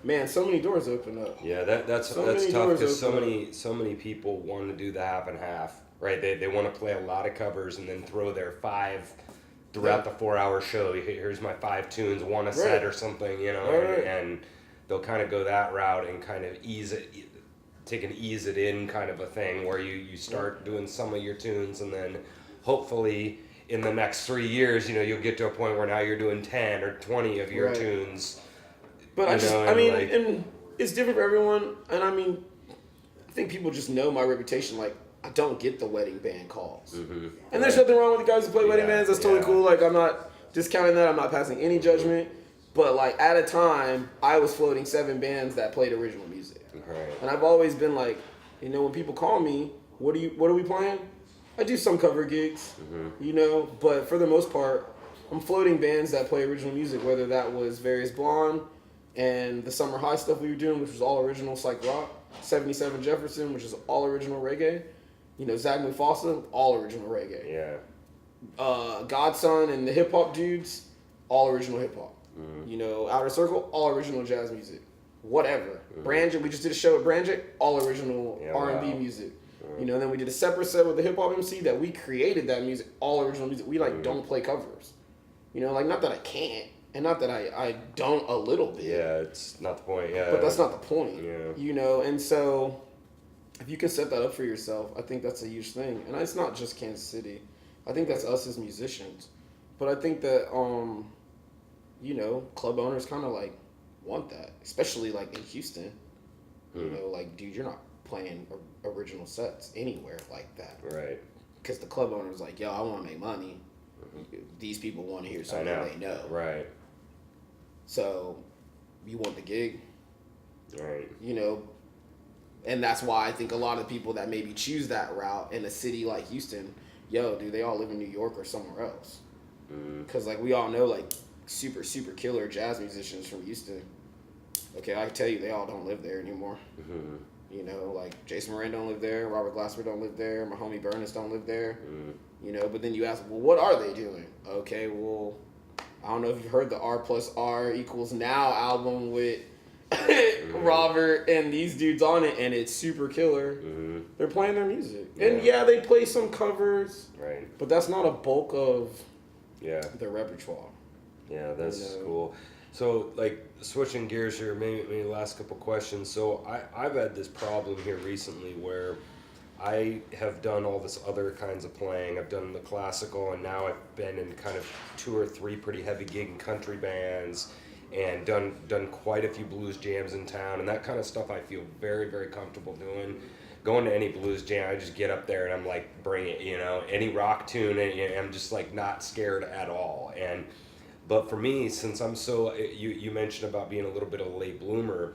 man, so many doors open up. Yeah, that's tough because so many people want to do the half and half. right? They want to play a lot of covers and then throw their 5 throughout the 4-hour show. Here's my 5 tunes, one a set or something, you know, and they'll kind of go that route and kind of ease it in kind of a thing where you start doing some of your tunes, and then hopefully in the next 3 years, you know, you'll get to a point where now you're doing 10 or 20 of your tunes. But and it's different for everyone, and I mean, I think people just know my reputation. Like, I don't get the wedding band calls. Mm-hmm. And there's nothing wrong with the guys who play wedding bands. That's totally cool. Like, I'm not discounting that. I'm not passing any judgment. But, like, at a time, I was floating 7 bands that played original music. Right. And I've always been like, you know, when people call me, what are we playing? I do some cover gigs, you know, but for the most part, I'm floating bands that play original music, whether that was Various Blonde and the Summer High stuff we were doing, which was all original psych rock, 77 Jefferson, which is all original reggae, you know, Zach Mufasa, all original reggae. Yeah. Godson and the hip hop dudes, all original hip hop. You know, Outer Circle, all original jazz music. Whatever. Branjit, we just did a show at Branjit, all original R&B music. You know, and then we did a separate set with the hip hop MC that we created that music, all original music. We don't play covers. You know, like, not that I can't, and not that I don't a little bit. Yeah, it's not the point. Yeah. But that's not the point. Yeah. You know, and so if you can set that up for yourself, I think that's a huge thing. And it's not just Kansas City. I think that's us as musicians. But I think that you know, club owners kind of like want that, especially like in Houston. You know, like, dude, you're not playing original sets anywhere like that. Right. Because the club owner's like, yo, I want to make money. These people want to hear something they know. Right. So, you want the gig. Right. You know, and that's why I think a lot of people that maybe choose that route in a city like Houston, yo, dude, they all live in New York or somewhere else. Because, like, we all know, like, super, super killer jazz musicians from Houston. Okay, I can tell you they all don't live there anymore. You know, like, Jason Moran don't live there, Robert Glasper don't live there, my homie Burness don't live there. You know, but then you ask, well, what are they doing? Okay, well, I don't know if you've heard the R+R=Now album with Robert and these dudes on it, and it's super killer. They're playing their music. And yeah, they play some covers, right? But that's not a bulk of their repertoire. Yeah, that's cool. So, like, switching gears here, maybe last couple questions. So, I've had this problem here recently where I have done all this other kinds of playing. I've done the classical, and now I've been in kind of 2 or 3 pretty heavy gig and country bands, and done quite a few blues jams in town, and that kind of stuff I feel very, very comfortable doing. Going to any blues jam, I just get up there and I'm like, bring it, you know, any rock tune, and I'm just like not scared at all. But for me, since I'm so, you mentioned about being a little bit of a late bloomer.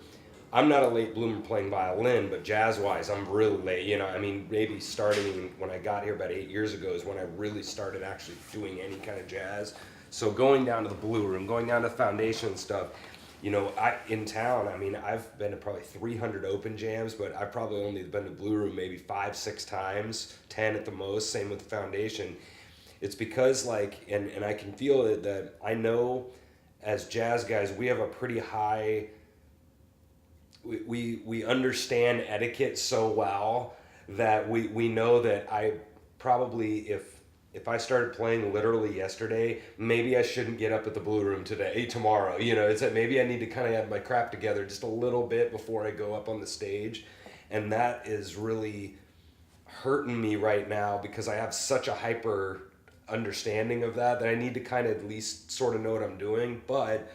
I'm not a late bloomer playing violin, but jazz-wise, I'm really late. You know, I mean, maybe starting when I got here about 8 years ago is when I really started actually doing any kind of jazz. So going down to the Blue Room, going down to Foundation and stuff, you know, in town, I mean, I've been to probably 300 open jams, but I've probably only been to Blue Room maybe 5-6 times, 10 at the most, same with the Foundation. It's because, like, and I can feel it, that I know as jazz guys, we have a pretty high, we understand etiquette so well that we know that I probably, if I started playing literally yesterday, maybe I shouldn't get up at the Blue Room tomorrow. You know, it's that maybe I need to kind of have my crap together just a little bit before I go up on the stage. And that is really hurting me right now because I have such a hyper understanding of that I need to kind of at least sort of know what I'm doing. But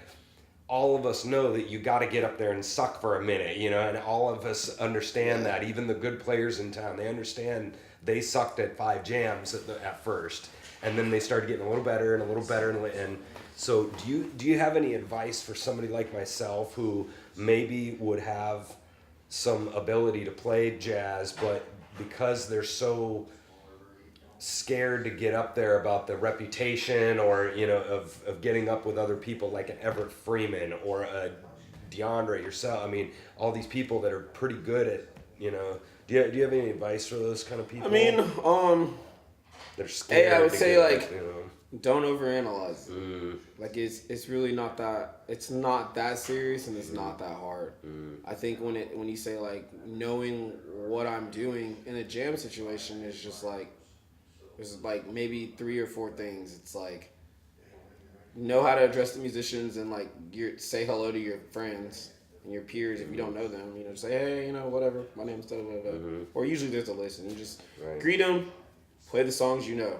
all of us know that you got to get up there and suck for a minute, you know, and all of us understand that. Even the good players in town, they understand they sucked at 5 jams at first, and then they started getting a little better and a little better. And so do you have any advice for somebody like myself who maybe would have some ability to play jazz, but because they're so scared to get up there about the reputation or, you know, of getting up with other people like an Everett Freeman or a DeAndre yourself? I mean, all these people that are pretty good at, you know, do you have any advice for those kind of people? I mean, they're scared. I would say, like, you know. don't overanalyze it. Like it's really not that, it's not that serious, and it's not that hard. I think when you say like knowing what I'm doing in a jam situation is just like, there's like maybe 3 or 4 things. It's like know how to address the musicians and like say hello to your friends and your peers if you don't know them. Say, hey, whatever, my name's da da da. Or usually there's a list, and you just greet them, play the songs you know.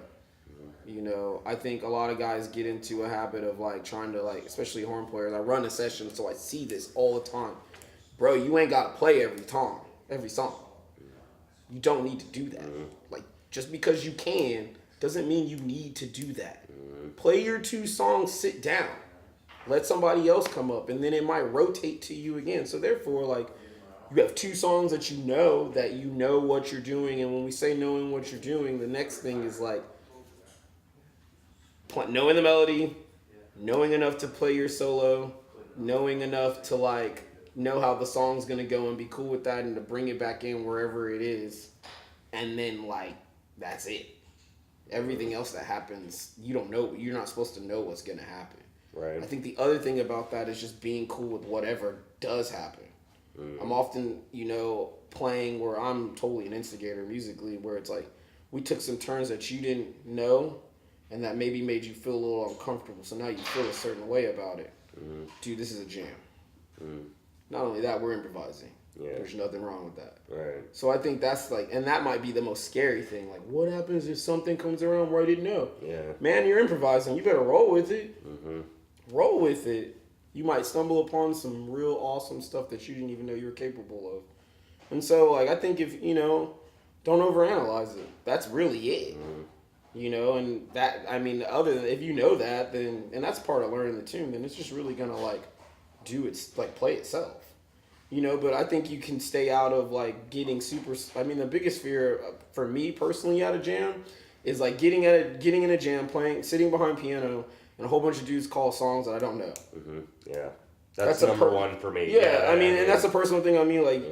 I think a lot of guys get into a habit of like trying to like, especially horn players. I run a session, so I see this all the time. Bro, you ain't got to play every song. You don't need to do that. Like, just because you can doesn't mean you need to do that. Play your 2 songs, sit down. Let somebody else come up, and then it might rotate to you again. So therefore, like, you have 2 songs that you know what you're doing. And when we say knowing what you're doing, the next thing is like knowing the melody, knowing enough to play your solo, knowing enough to like know how the song's gonna go and be cool with that, and to bring it back in wherever it is, and then like that's it. Everything else that happens, you don't know. You're not supposed to know what's gonna happen. Right. I think the other thing about that is just being cool with whatever does happen. I'm often, playing where I'm totally an instigator musically, where it's like we took some turns that you didn't know, and that maybe made you feel a little uncomfortable. So now you feel a certain way about it. Dude, this is a jam. Not only that, we're improvising. Yeah. There's nothing wrong with that. Right. So I think that's like, and that might be the most scary thing. Like, what happens if something comes around where I didn't know? Yeah. Man, you're improvising. You better roll with it. Roll with it. You might stumble upon some real awesome stuff that you didn't even know you were capable of. And so, like, I think if, don't overanalyze it. That's really it. And that, I mean, other than, if you know that, then, and that's part of learning the tune, then it's just really going to, like, play itself. But I think you can stay out of, like, getting super, I mean, the biggest fear for me personally at a jam is, like, getting in a jam, sitting behind piano, and a whole bunch of dudes call songs that I don't know. Yeah. That's number one for me. Yeah, I mean, and that's a personal thing on me, like,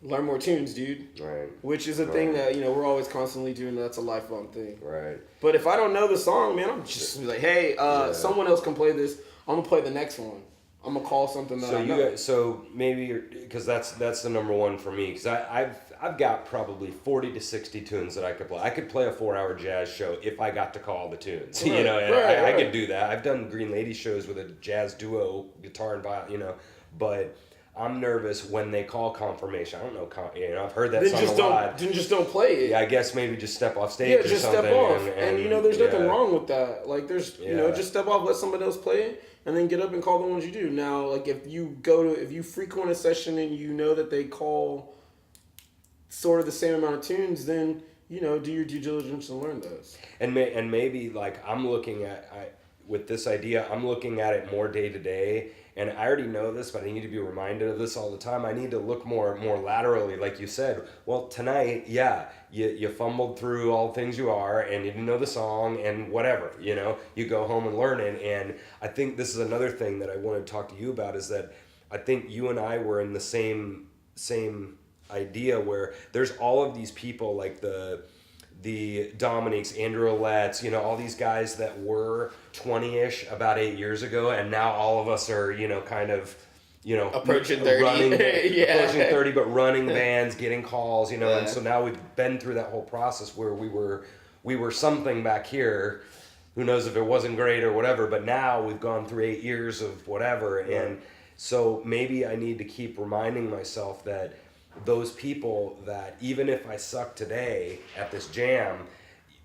learn more tunes, dude. Right. Which is a thing that, we're always constantly doing. That's a lifelong thing. Right. But if I don't know the song, man, I'm just like, hey, someone else can play this. I'm going to play the next one. I'm going to call something that I know. So maybe, because that's the number one for me, because I've got probably 40 to 60 tunes that I could play. I could play a 4-hour jazz show if I got to call the tunes, Right, I could do that. I've done Green Lady shows with a jazz duo, guitar and violin, but I'm nervous when they call confirmation. I don't know, I've heard that song a lot. Then just don't play it. Yeah, I guess maybe just step off stage or just something. step off. And there's nothing wrong with that. Like, there's, just step off, let somebody else play it, and then get up and call the ones you do. Now, like, if you frequent a session and you know that they call sort of the same amount of tunes, then, do your due diligence and learn those. And maybe, like, I'm looking at, with this idea, I'm looking at it more day to day. And I already know this, but I need to be reminded of this all the time. I need to look more laterally, like you said. Well, tonight, you fumbled through all the things you are, and you didn't know the song, and whatever, You go home and learn it. And I think this is another thing that I wanted to talk to you about, is that I think you and I were in the same idea, where there's all of these people, like the Dominiques, Andrew Ouellette's, all these guys that were 20-ish about 8 years ago, and now all of us are, kind of, approaching 30. Running, approaching 30, but running bands, getting calls, and so now we've been through that whole process where we were something back here. Who knows if it wasn't great or whatever, but now we've gone through 8 years of whatever, and so maybe I need to keep reminding myself that those people, that even if I suck today at this jam,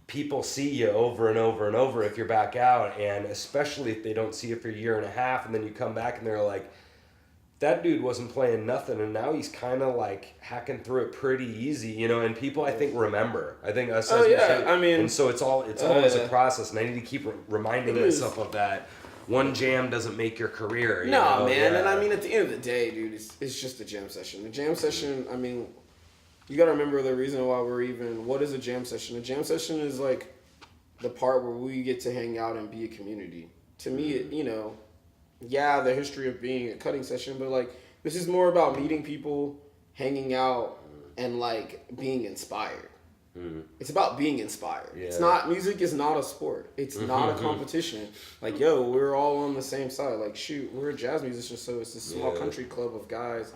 people see you over and over and over if you're back out, and especially if they don't see you for a year and a half, and then you come back and they're like, that dude wasn't playing nothing, and now he's kind of like hacking through it pretty easy, and people, I think, remember. I think us. And so it's always a process, and I need to keep reminding myself of that. One jam doesn't make your career. No, man. Yeah. And I mean, at the end of the day, dude, it's just a jam session. The jam session, I mean, you got to remember the reason why what is a jam session? A jam session is like the part where we get to hang out and be a community. To me, the history of being a cutting session, but like, this is more about meeting people, hanging out, and like being inspired. It's about being inspired. Yeah. It's not, music is not a sport. It's not a competition. Like, yo, we're all on the same side. Like, shoot, we're jazz musicians, so it's a small country club of guys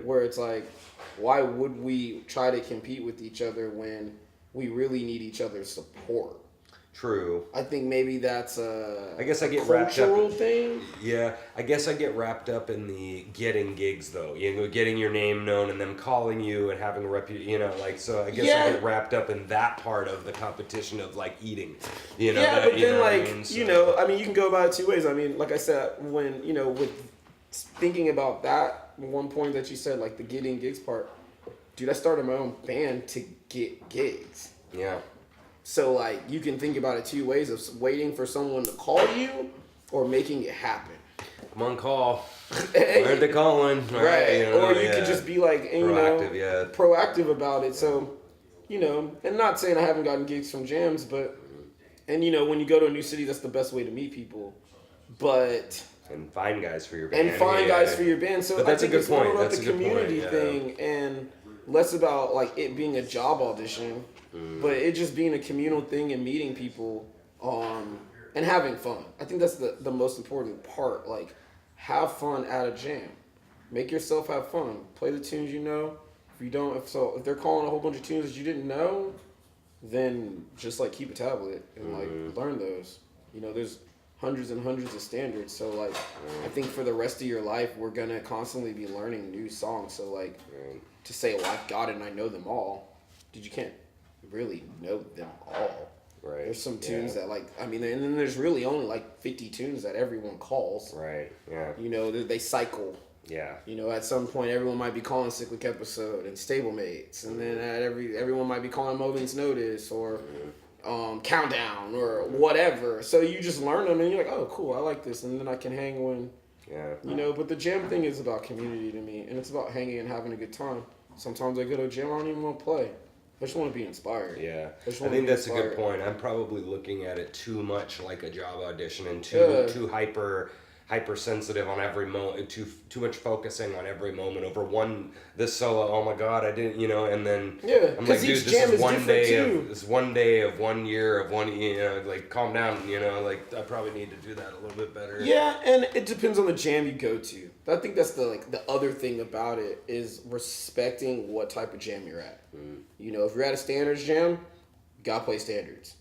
where it's like, why would we try to compete with each other when we really need each other's support? True. I think maybe that's I guess I get cultural wrapped up, thing. Yeah, I guess I get wrapped up in the getting gigs though. You know, getting your name known and them calling you and having a reputation. You know, like so. I guess I get wrapped up in that part of the competition of like eating. You know. Yeah, that, but then like I mean? So, you know, I mean, you can go about it two ways. I mean, like I said, when you know, with thinking about that one point that you said, like the getting gigs part, dude, I started my own band to get gigs. Yeah. So, like, you can think about it two ways, of waiting for someone to call you or making it happen. Come on, call. Why aren't they calling? Right. You know, or you could just be like, you know, proactive about it. So, you know, and not saying I haven't gotten gigs from jams, but, and, you know, when you go to a new city, that's the best way to meet people. But... And find guys for your band. And find guys for your band. So but that's I think a good point. It's more about That's the community thing and less about, like, it being a job audition. But it just being a communal thing and meeting people and having fun. I think that's the most important part. Like, have fun at a jam. Make yourself have fun. Play the tunes you know. If they're calling a whole bunch of tunes that you didn't know, then just like keep a tablet and like learn those. You know, there's hundreds and hundreds of standards. So like, I think for the rest of your life, we're gonna constantly be learning new songs. So like, to say, well, I've got it and I know them all, dude, you can't really know them all. Right. There's some tunes that like, I mean, and then there's really only like 50 tunes that everyone calls. Right. Yeah. You know, they cycle. Yeah. You know, at some point, everyone might be calling Cyclic Episode and Stablemates, and then at everyone might be calling Moment's Notice or Countdown or whatever. So you just learn them, and you're like, oh, cool, I like this, and then I can hang when. Yeah. You know, but the jam thing is about community to me, and it's about hanging and having a good time. Sometimes I go to a jam, I don't even want to play. I just want to be inspired. Yeah, I think that's a good point. I'm probably looking at it too much like a job audition and too hypersensitive on every moment, too much focusing on every moment over this solo. Oh my God, I didn't, you know, and then I'm like, dude, this is one day of 1 year of one, you know, like calm down, you know, like I probably need to do that a little bit better. Yeah, and it depends on the jam you go to. I think that's the other thing about it is respecting what type of jam you're at. You know, if you're at a standards jam, you gotta play standards.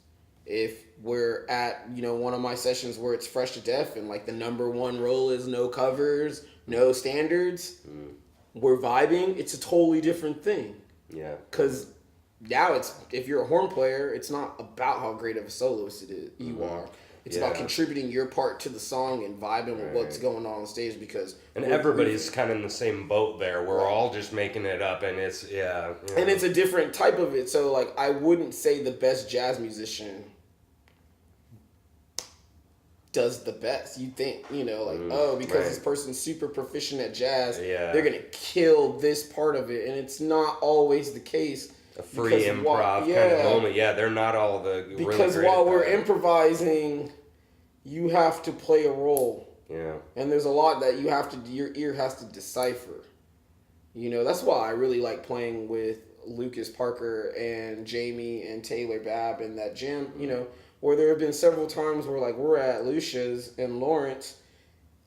If we're at, you know, one of my sessions where it's fresh to death and like the number one rule is no covers, no standards, we're vibing, it's a totally different thing. Yeah. Because now if you're a horn player, it's not about how great of a soloist you are. It's about contributing your part to the song and vibing with what's going on stage because... And everybody's kind of in the same boat there. We're all just making it up and it's, And it's a different type of it. So, like, I wouldn't say the best jazz musician does the best. You think, you know, like, because this person's super proficient at jazz, they're going to kill this part of it. And it's not always the case. A free improv kind of moment. Yeah, they're not all the because really while we're improvising, you have to play a role. Yeah. And there's a lot that your ear has to decipher. You know, that's why I really like playing with Lucas Parker and Jamie and Taylor Babb and that jam, you know, where there have been several times where like we're at Lucia's in Lawrence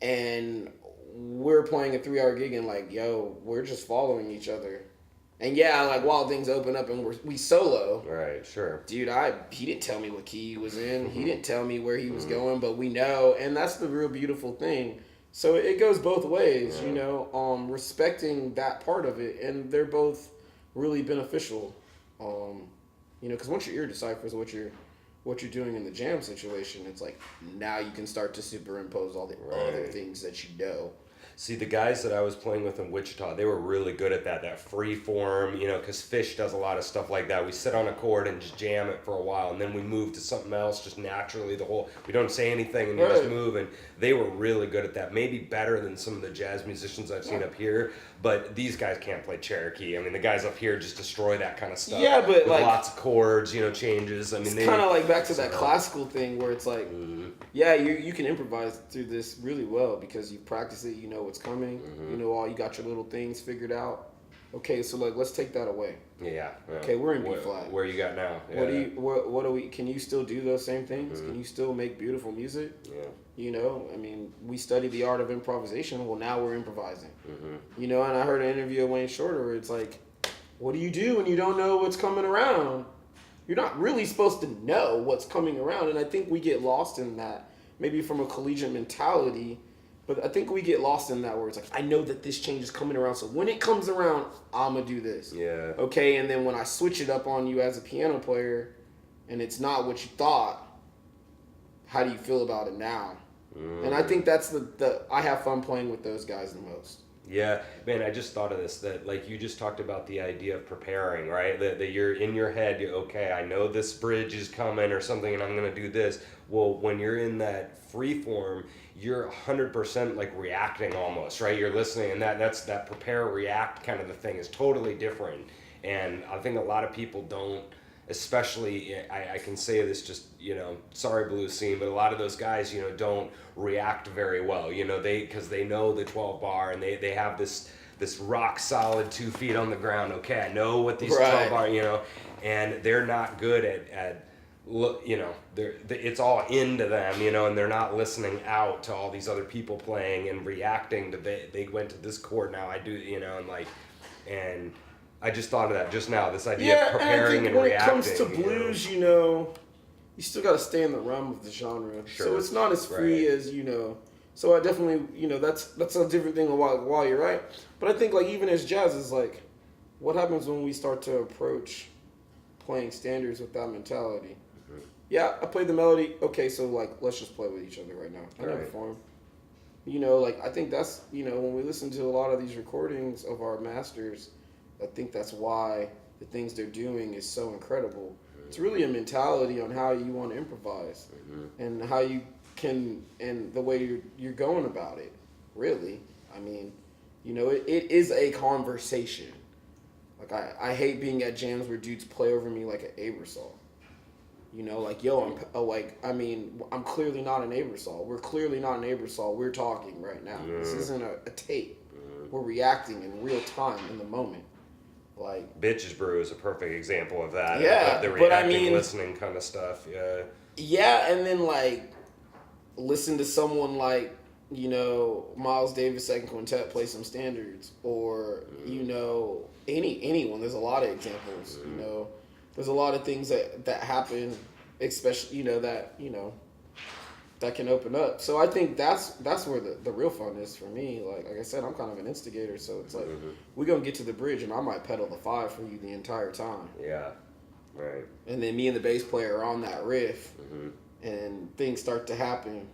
and we're playing a 3-hour gig and like, yo, we're just following each other. And like while things open up and we solo. Right, sure. Dude, he didn't tell me what key he was in. He didn't tell me where he was going, but we know. And that's the real beautiful thing. So it goes both ways, you know, respecting that part of it. And they're both really beneficial. You know, because once your ear deciphers what you're doing in the jam situation, it's like now you can start to superimpose all the other things that you know. See, the guys that I was playing with in Wichita, they were really good at that free form, you know, because Fish does a lot of stuff like that. We sit on a chord and just jam it for a while, and then we move to something else just naturally. We don't say anything, and you just move, and they were really good at that. Maybe better than some of the jazz musicians I've seen up here, but these guys can't play Cherokee. I mean, the guys up here just destroy that kind of stuff. Yeah, but with like lots of chords, you know, changes. I mean, it's kind of like back to that classical thing where it's like, you can improvise through this really well because you practice it, you know what's coming, you know, you got your little things figured out. Okay, so like let's take that away. Yeah. Okay, we're in B flat. Where you got now? Yeah. What do we? Can you still do those same things? Can you still make beautiful music? Yeah. You know, I mean, we studied the art of improvisation. Well, now we're improvising. Mm-hmm. You know, and I heard an interview of Wayne Shorter where it's like, what do you do when you don't know what's coming around? You're not really supposed to know what's coming around, and I think we get lost in that. Maybe from a collegiate mentality. But I think we get lost in that where it's like, I know that this change is coming around, so when it comes around, I'm going to do this. Yeah. Okay, and then when I switch it up on you as a piano player, and it's not what you thought, how do you feel about it now? And I think that's the I have fun playing with those guys the most. Yeah, man, I just thought of this, that like you just talked about the idea of preparing, right? That you're in your head, okay, I know this bridge is coming or something and I'm going to do this. Well, when you're in that free form, you're 100% like reacting almost, right? You're listening, and that's that prepare, react kind of the thing is totally different. And I think a lot of people don't, especially, I can say this just, sorry Blue Scene, but a lot of those guys, don't react very well, because they know the 12 bar and they have this rock solid 2 feet on the ground. Okay, I know what these 12 are, and they're not good at it's all into them, and they're not listening out to all these other people playing and reacting to they went to this chord, now I do, and I just thought of that just now, this idea of preparing and reacting. When it comes to blues, you still got to stay in the realm of the genre. Sure. So it's not as free as, So I definitely, that's a different thing while you're right. But I think, like, even as jazz is like, what happens when we start to approach playing standards with that mentality? Mm-hmm. Yeah, I played the melody. Okay, so, like, let's just play with each other right now. I never form. I think that's, when we listen to a lot of these recordings of our masters, I think that's why the things they're doing is so incredible. Mm-hmm. It's really a mentality on how you want to improvise and how you can, and the way you're going about it, really. I mean, it is a conversation. Like, I hate being at jams where dudes play over me like an Aebersold. I'm clearly not an Aebersold. We're clearly not an Aebersold. We're talking right now. Mm. This isn't a tape. We're reacting in real time, in the moment. Like, Bitches Brew is a perfect example of that. Yeah, of the reacting, listening kind of stuff. Yeah. Yeah, and then, like, listen to someone like, Miles Davis Second Quintet play some standards, or anyone. There's a lot of examples. There's a lot of things that happen, especially that can open up. So I think that's where the real fun is for me. Like I said, I'm kind of an instigator, so it's like we're gonna get to the bridge, and I might pedal the 5 for you the entire time. Yeah, right. And then me and the bass player are on that riff, and things start to happen.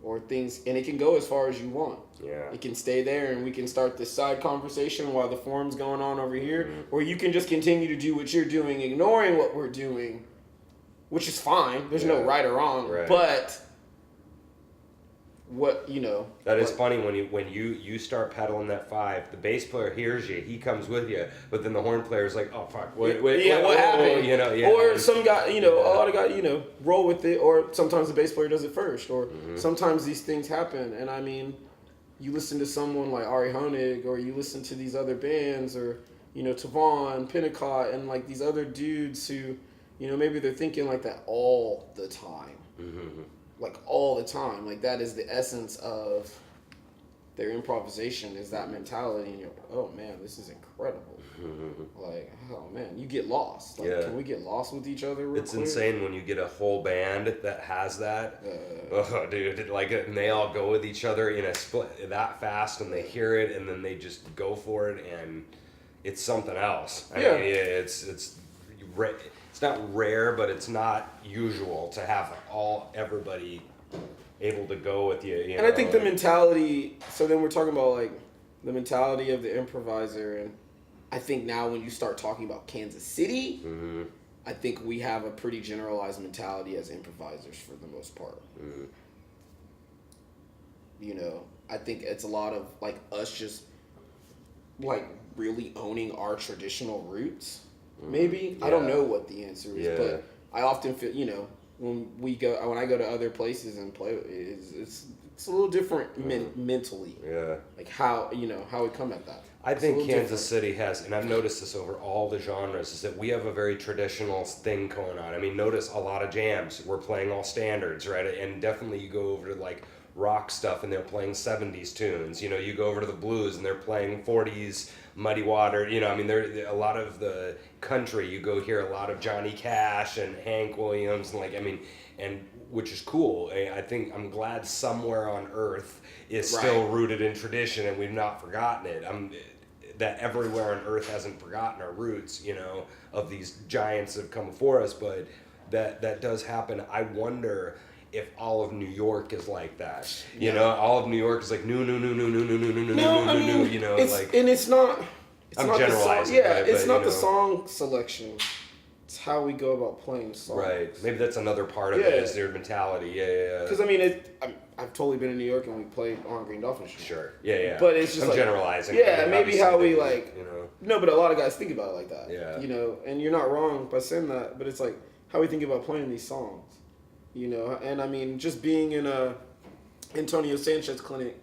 And it can go as far as you want. Yeah. It can stay there, and we can start this side conversation while the form's going on over here, or you can just continue to do what you're doing, ignoring what we're doing, which is fine. There's no right or wrong, but that is funny when you start pedaling that 5, the bass player hears you, he comes with you, but then the horn player's like, oh fuck, what happened? Or some guy, a lot of guys, roll with it, or sometimes the bass player does it first, or sometimes these things happen. And I mean, you listen to someone like Ari Honig, or you listen to these other bands, or Tavon, Pinnacott, and like these other dudes who, maybe they're thinking like that all the time. Like all the time. Like that is the essence of their improvisation, is that mentality. And you're like, oh man, this is incredible. Like, oh man, you get lost. Like, can we get lost with each other real It's quick? insane when you get a whole band that has that. Oh, dude, like, and they all go with each other in a split that fast, and they hear it, and then they just go for it, and it's something else. I mean, it's not rare, but it's not usual to have everybody able to go with you. And I think the mentality. So then we're talking about like the mentality of the improviser, and I think now when you start talking about Kansas City, I think we have a pretty generalized mentality as improvisers for the most part. I think it's a lot of like us just like really owning our traditional roots. Maybe I don't know what the answer is, but I often feel when I go to other places and play, it's a little different mentally. Yeah. Like how how we come at that. I think little Kansas different. City has, and I've noticed this over all the genres, is that we have a very traditional thing going on. I mean, notice a lot of jams, we're playing all standards, right? And definitely you go over to like rock stuff and they're playing 70s tunes. You know, you go over to the blues and they're playing 40s Muddy Water. You know, I mean, there a lot of the country, you go hear a lot of Johnny Cash and Hank Williams and like, I mean, and which is cool. I think I'm glad somewhere on earth is still rooted in tradition and we've not forgotten it. That everywhere on earth hasn't forgotten our roots, you know, of these giants that have come before us, but that does happen. I wonder if all of New York is like that. You know, all of New York is like no, you know, it's, like, and it's not. It's I'm not generalizing, the song, right, it's but, not you the know. song selection. It's how we go about playing the song. Right. Maybe that's another part of it, is their mentality. Yeah. Because I mean, I've totally been in New York and we played on Green Dolphin Street. Sure. Yeah. But it's just I'm like, generalizing. Yeah, right? maybe how we like. you know. No, but a lot of guys think about it like that. Yeah. You know, and you're not wrong by saying that. But it's like how we think about playing these songs. You know, and I mean, just being in a Antonio Sanchez clinic,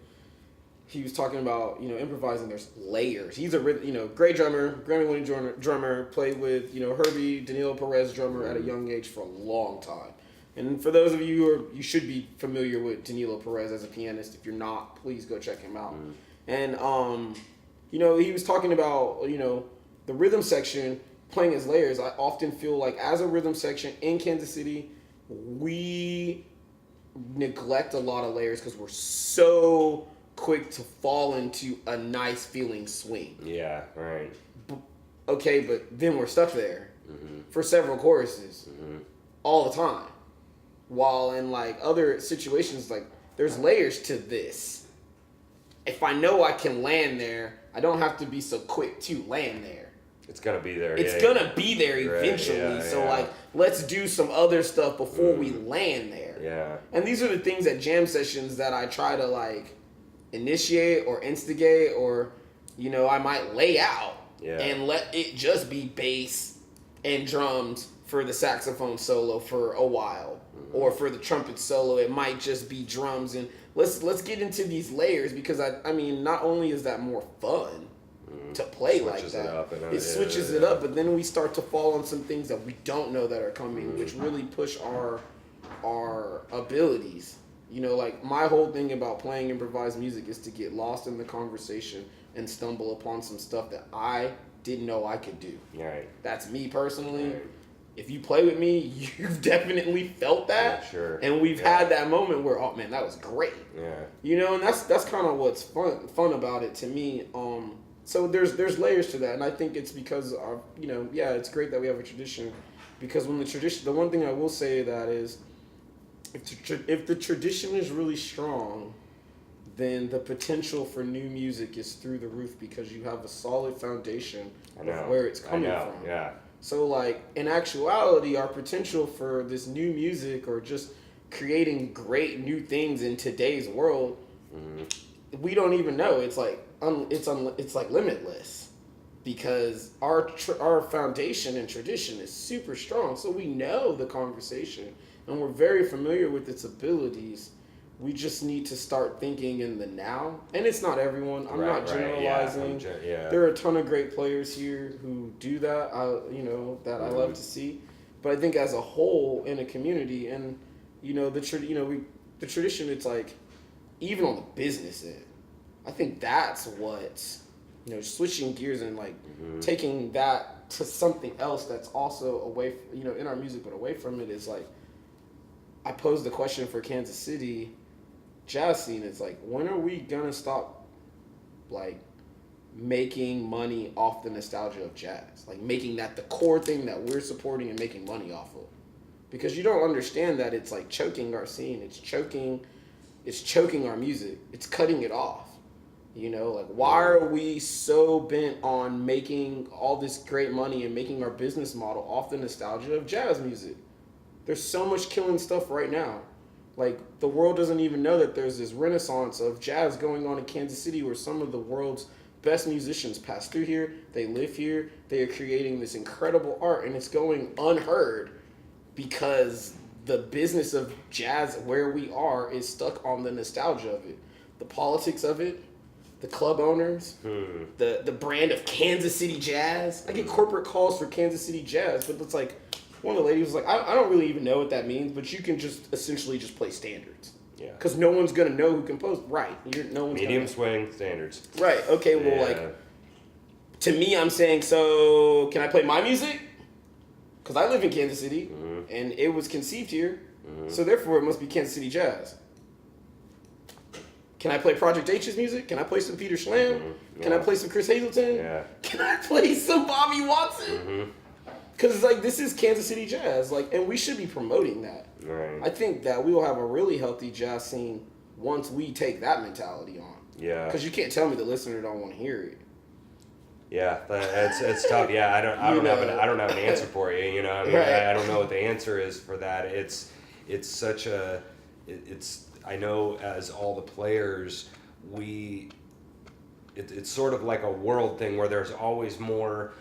he was talking about, you know, improvising. There's layers. He's a, you know, great drummer, Grammy-winning drummer. Played with, you know, Herbie, Danilo Perez drummer at a young age for a long time. And for those of you who are, you should be familiar with Danilo Perez as a pianist. If you're not, please go check him out. And you know, he was talking about, you know, the rhythm section playing as layers. I often feel like as a rhythm section in Kansas City, we neglect a lot of layers because we're so quick to fall into a nice feeling swing. Yeah, right. Okay, but then we're stuck there for several choruses all the time. While in like other situations, like there's layers to this. If I know I can land there, I don't have to be so quick to land there. It's gonna be there. It's gonna be there eventually. Right, so like, let's do some other stuff before we land there. Yeah. And these are the things at jam sessions that I try to like initiate or instigate, or, you know, I might lay out and let it just be bass and drums for the saxophone solo for a while, or for the trumpet solo it might just be drums, and let's get into these layers, because I mean, not only is that more fun to play like that, it switches it up, but then we start to fall on some things that we don't know that are coming, which really push our abilities. You know, like my whole thing about playing improvised music is to get lost in the conversation and stumble upon some stuff that I didn't know I could do. Right. That's me personally. Right. If you play with me, you've definitely felt that. Yeah, sure. And we've had that moment where, oh man, that was great. Yeah. You know, and that's kind of what's fun about it to me. So there's layers to that, and I think it's because of, you know, yeah, it's great that we have a tradition, because when the one thing I will say that is, if the tradition is really strong, then the potential for new music is through the roof, because you have a solid foundation of where it's coming from. Yeah. So like, in actuality, our potential for this new music, or just creating great new things in today's world, we don't even know. It's like it's like limitless, because our foundation and tradition is super strong. So we know the conversation, and we're very familiar with its abilities. We just need to start thinking in the now. And it's not everyone. I'm not generalizing. Yeah. There are a ton of great players here who do that. I love to see. But I think as a whole in a community, and you know, the tradition, it's like, even on the business end, I think that's what, you know, switching gears and like taking that to something else that's also away, you know, in our music, but away from it, is like, I posed the question for Kansas City jazz scene. It's like, when are we gonna stop like making money off the nostalgia of jazz, like making that the core thing that we're supporting and making money off of? Because you don't understand that it's like choking our scene, it's choking our music, it's cutting it off. You know, like, why are we so bent on making all this great money and making our business model off the nostalgia of jazz music? There's so much killing stuff right now. Like, the world doesn't even know that there's this renaissance of jazz going on in Kansas City, where some of the world's best musicians pass through here, they live here, they are creating this incredible art, and it's going unheard because the business of jazz where we are is stuck on the nostalgia of it. The politics of it, the club owners, the brand of Kansas City Jazz. I get corporate calls for Kansas City Jazz, but it's like, one of the ladies was like, I don't really even know what that means, but you can just essentially just play standards. Yeah. Because no one's going to know who composed. Right. No one's Medium swing, standards. Right. Okay, well, like, to me, I'm saying, so can I play my music? Because I live in Kansas City, and it was conceived here, so therefore it must be Kansas City Jazz. Can I play Project H's music? Can I play some Peter Schlam? Can I play some Chris Hazleton? Yeah. Can I play some Bobby Watson? Because like this is Kansas City Jazz, like, and we should be promoting that. Right. I think that we will have a really healthy jazz scene once we take that mentality on. Yeah. Because you can't tell me the listener don't want to hear it. Yeah, it's tough. Yeah, I don't have an answer for you. You know, I mean, Right. I don't know what the answer is for that. It's such a it's. I know as all the players, it's sort of like a world thing where there's always more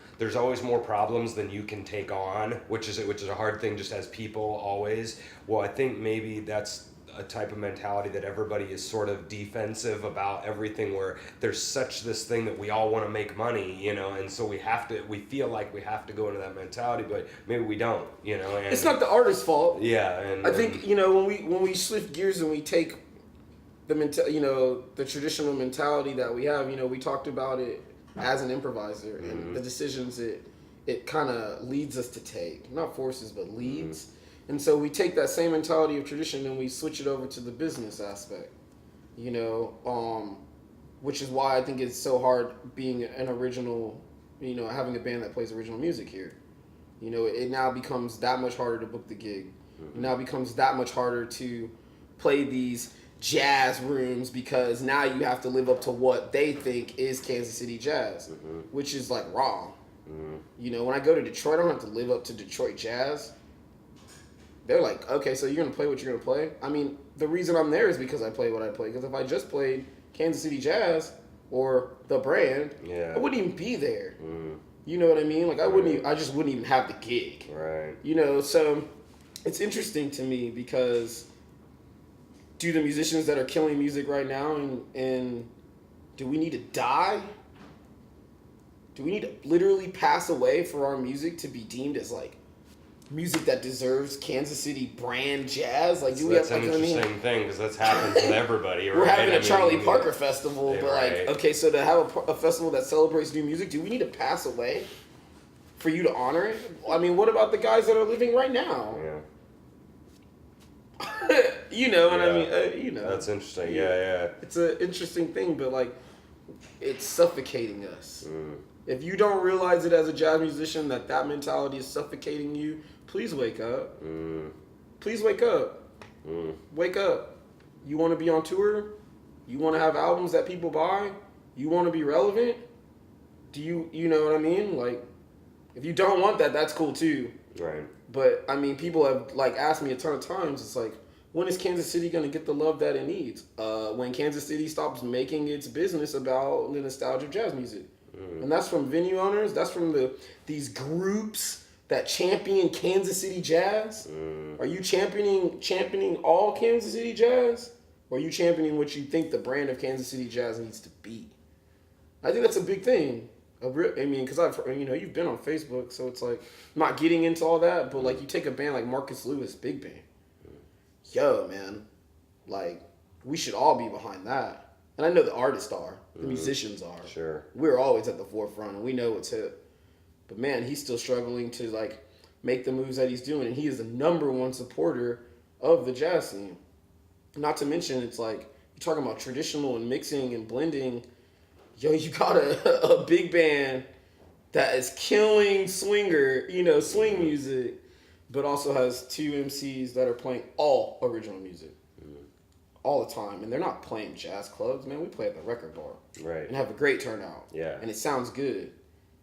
problems than you can take on, which is a hard thing just as people always. Well, I think maybe that's a type of mentality that everybody is sort of defensive about everything, where there's such this thing that we all want to make money, you know, and so we feel like we have to go into that mentality, but maybe we don't, you know. And it's not the artist's fault. Yeah, and I think, you know, when we shift gears and we take the traditional mentality that we have, you know, we talked about it as an improviser and the decisions it kind of leads us to take, not forces, but leads. And so we take that same mentality of tradition and we switch it over to the business aspect, you know, which is why I think it's so hard being an original, you know, having a band that plays original music here. You know, it now becomes that much harder to book the gig. It now becomes that much harder to play these jazz rooms because now you have to live up to what they think is Kansas City Jazz, which is like wrong. You know, when I go to Detroit, I don't have to live up to Detroit Jazz. They're like, okay, so you're going to play what you're going to play? I mean, the reason I'm there is because I play what I play. Because if I just played Kansas City Jazz or the brand, I wouldn't even be there. You know what I mean? Like, I just wouldn't even have the gig. Right. You know, so it's interesting to me because do the musicians that are killing music right now and do we need to die? Do we need to literally pass away for our music to be deemed as like music that deserves Kansas City brand jazz? Like, do we that's have an interesting thing because that's happens with everybody. Right? We're having a Charlie Parker festival, but right. like, okay, so to have a festival that celebrates new music, do we need to pass away for you to honor it? I mean, what about the guys that are living right now? Yeah. You know, and I mean, you know. That's interesting. Yeah. It's an interesting thing, but like, it's suffocating us. If you don't realize it as a jazz musician that mentality is suffocating you, please wake up. Please wake up. Wake up. You want to be on tour? You want to have albums that people buy? You want to be relevant? Do you know what I mean? Like, if you don't want that, that's cool too. Right. But I mean, people have like asked me a ton of times. It's like, when is Kansas City going to get the love that it needs? When Kansas City stops making its business about the nostalgia of jazz music. And that's from venue owners. That's from these groups that champion Kansas City jazz. Are you championing all Kansas City jazz? Or are you championing what you think the brand of Kansas City jazz needs to be? I think that's a big thing. I mean, because you've been on Facebook, so it's like, I'm not getting into all that, but like you take a band like Marcus Lewis, big band. Yo, man, like, we should all be behind that. And I know the artists are, the musicians are. Sure. We're always at the forefront, and we know what's hip. But man, he's still struggling to like make the moves that he's doing, and he is the number one supporter of the jazz scene. Not to mention, it's like, you're talking about traditional and mixing and blending. Yo, you got a big band that is killing swing music, but also has two MCs that are playing all original music all the time. And they're not playing jazz clubs, man. We play at the record bar. Right. And have a great turnout. Yeah. And it sounds good.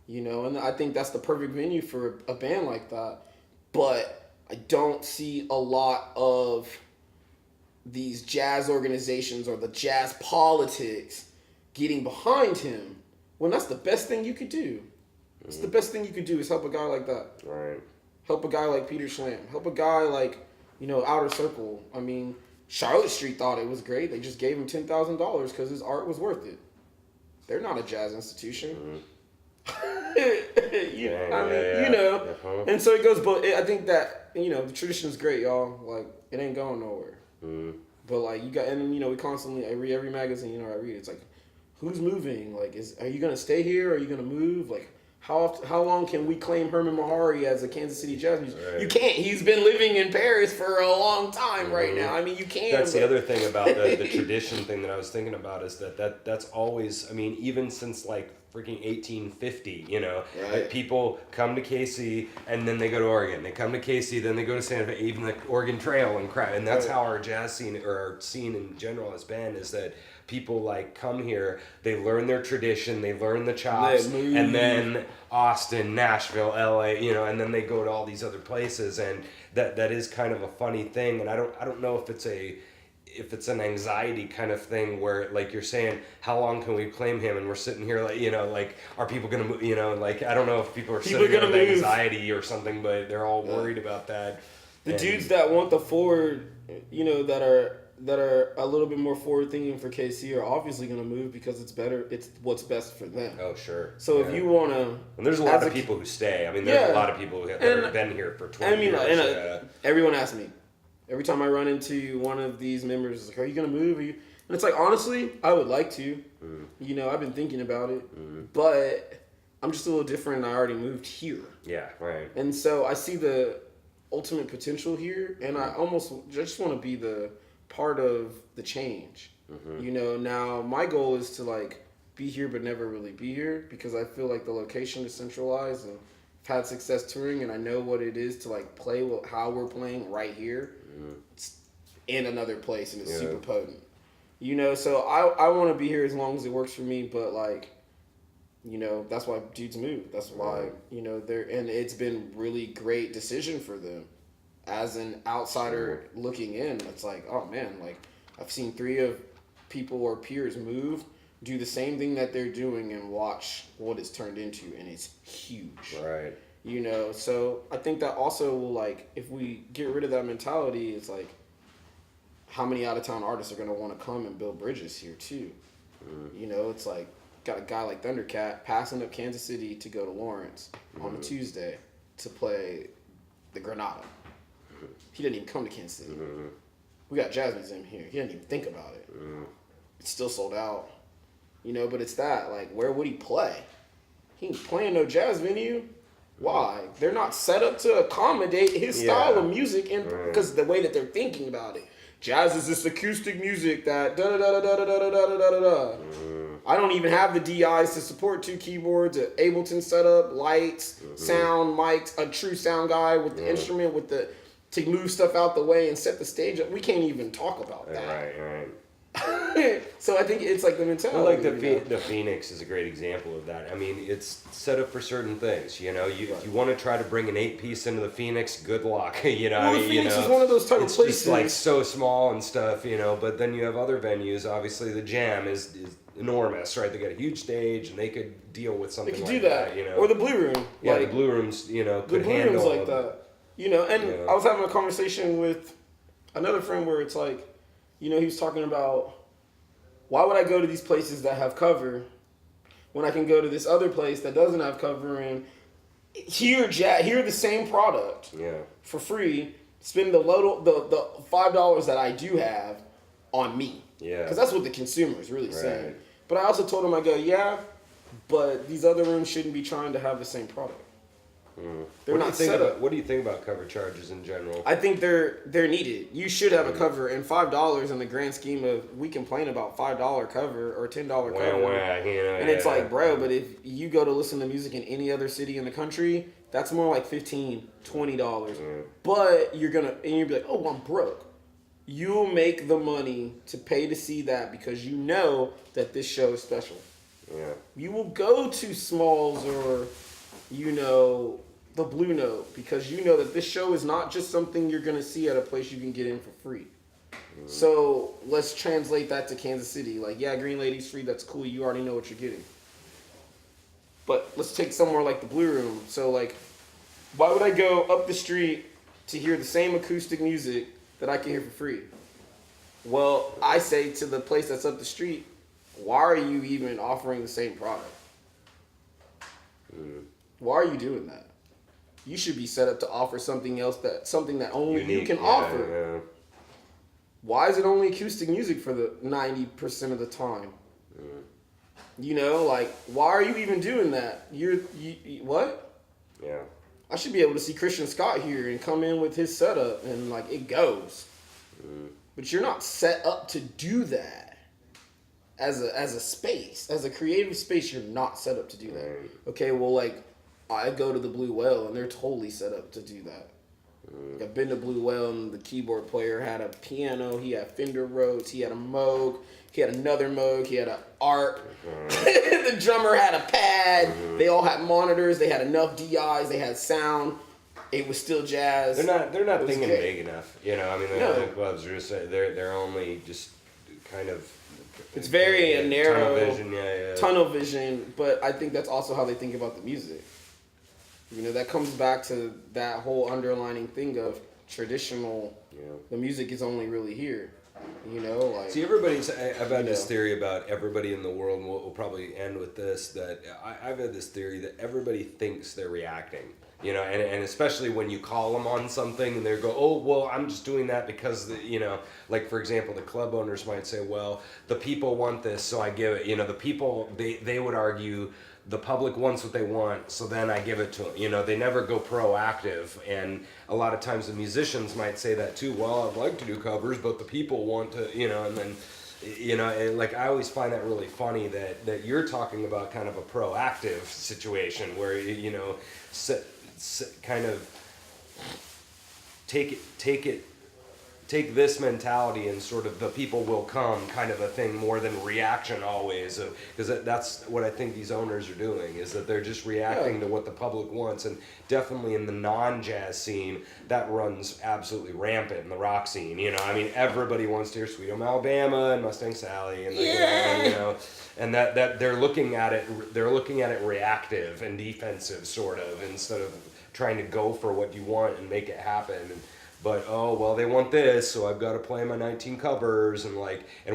You know, and I think that's the perfect venue for a band like that. But I don't see a lot of these jazz organizations or the jazz politics getting behind him when that's the best thing you could do. It's the best thing you could do is help a guy like that. Right. Help a guy like Peter Schlam. Help a guy like, Outer Circle. I mean, Charlotte Street thought it was great. They just gave him $10,000 because his art was worth it. they're not a jazz institution. You know, Uh-huh. and so it goes. But I think that the tradition's great, y'all. Like it ain't going nowhere. But like you got, and we constantly every magazine I read, it's like, who's moving? Like, are you gonna stay here? Are you gonna move? Like, how long can we claim Herman Mahari as a Kansas City jazz musician? Right. You can't. He's been living in Paris for a long time right now. I mean, you can't. That's the other thing about the tradition thing that I was thinking about is that's always. I mean, even since like freaking 1850, right. People come to KC and then they go to Oregon. They come to KC, then they go to Santa Fe, even the Oregon Trail and crap. And that's how our jazz scene or our scene in general has been. Is that people like come here, they learn their tradition, they learn the chops, and then Austin, Nashville, LA, and then they go to all these other places, and that is kind of a funny thing. And I don't know if it's an anxiety kind of thing where like you're saying, how long can we claim him? And we're sitting here like are people gonna move? Like I don't know if people are sitting here with anxiety or something, but they're all worried about that. The dudes that want the forward, that are a little bit more forward thinking for KC are obviously going to move because it's better. It's what's best for them. Oh, sure. So if you want to, and there's a lot of people who stay. I mean, there's a lot of people that have been here for 20 years. Everyone asks me every time I run into one of these members, it's like, "Are you going to move?" And it's like, honestly, I would like to. I've been thinking about it, but I'm just a little different. And I already moved here. Yeah, right. And so I see the ultimate potential here, and I almost just want to be the part of the change. Now my goal is to like be here but never really be here, because I feel like the location is centralized and I've had success touring and I know what it is to like play how we're playing right here in another place, and it's super potent. So I want to be here as long as it works for me, but like that's why dudes move. That's why they're, and it's been really great decision for them. As an outsider looking in, it's like, oh man, like I've seen 3 of people or peers move, do the same thing that they're doing, and watch what it's turned into, and it's huge. Right. So I think that also will, like, if we get rid of that mentality, it's like, how many out of town artists are gonna want to come and build bridges here too? It's like, got a guy like Thundercat passing up Kansas City to go to Lawrence on a Tuesday to play the Granada. He didn't even come to Kansas City. We got Jazz Museum here. He didn't even think about it. It's still sold out. But it's that, like, where would he play? He ain't playing no jazz venue. Why? They're not set up to accommodate his style of music, and because the way that they're thinking about it. Jazz is this acoustic music that da-da-da-da-da-da-da-da-da-da. I don't even have the DIs to support 2 keyboards, an Ableton setup, lights, sound, mics, a true sound guy with the instrument, to move stuff out the way and set the stage up. We can't even talk about that. Right. So I think it's like the mentality. Well, like the Phoenix is a great example of that. I mean, it's set up for certain things. You want to try to bring an 8-piece into the Phoenix, good luck. The Phoenix is one of those type of places. It's just like so small and stuff. But then you have other venues. Obviously, the Jam is enormous, right? They got a huge stage, and they could deal with something like that. Or the Blue Room. Yeah, the Blue Rooms. Could handle. The Blue Room's like that. I was having a conversation with another friend where it's like, he was talking about, why would I go to these places that have cover when I can go to this other place that doesn't have cover and hear the same product for free, spend the $5 that I do have on me. Yeah. Because that's what the consumer is really saying. But I also told him, I go, but these other rooms shouldn't be trying to have the same product. They're not set up. What do you think about cover charges in general? I think they're needed. You should have a cover, and $5 in the grand scheme of, we complain about $5 cover or $10 cover. And it's like, bro, but if you go to listen to music in any other city in the country, that's more like $15, $20. But you'll be like, oh, I'm broke. You'll make the money to pay to see that because you know that this show is special. Yeah. You will go to Smalls or, the Blue Note, because you know that this show is not just something you're going to see at a place you can get in for free. So let's translate that to Kansas City. Like, Green Lady's free, that's cool, you already know what you're getting. But let's take somewhere like the Blue Room. So, like, why would I go up the street to hear the same acoustic music that I can hear for free? Well, I say to the place that's up the street, why are you even offering the same product? Why are you doing that? You should be set up to offer something else, something that only you can offer. Yeah. Why is it only acoustic music for the 90% of the time? You know, like, why are you even doing that? You what? Yeah. I should be able to see Christian Scott here and come in with his setup and like it goes. But you're not set up to do that as a space, as a creative space. You're not set up to do that. Okay, well, like I go to the Blue Whale and they're totally set up to do that. Like, I've been to Blue Whale and the keyboard player had a piano, he had Fender Rhodes, he had a Moog, he had another Moog, he had an ARP. The drummer had a pad. They all had monitors. They had enough DIs. They had sound. It was still jazz. They're not thinking good. big enough. You know, I mean, the clubs are just they're only just kind of. It's very narrow. Tunnel vision, yeah. Tunnel vision, but I think that's also how they think about the music. You know, that comes back to that whole underlining thing of traditional. Yeah. The music is only really here. You know, like. See, I've had this theory about everybody in the world, and we'll probably end with this, that I've had this theory that everybody thinks they're reacting. You know, and especially when you call them on something and they go, oh, well, I'm just doing that because, you know, like, for example, the club owners might say, well, the people want this, so I give it. You know, the people, they would argue the public wants what they want, so then I give it to them. You know, they never go proactive. And a lot of times the musicians might say that too. Well, I'd like to do covers, but the people want to, you know, and then, you know, and like I always find that really funny that you're talking about kind of a proactive situation where, you know, kind of take this mentality and sort of the people will come kind of a thing more than reaction always, because that's what I think these owners are doing, is that they're just reacting to what the public wants. And definitely in the non-jazz scene that runs absolutely rampant in the rock scene. You know, I mean, everybody wants to hear Sweet Home Alabama and Mustang Sally and you know, and that they're looking at it reactive and defensive sort of, instead of trying to go for what you want and make it happen. But oh, well, they want this, so I've got to play my 19 covers, and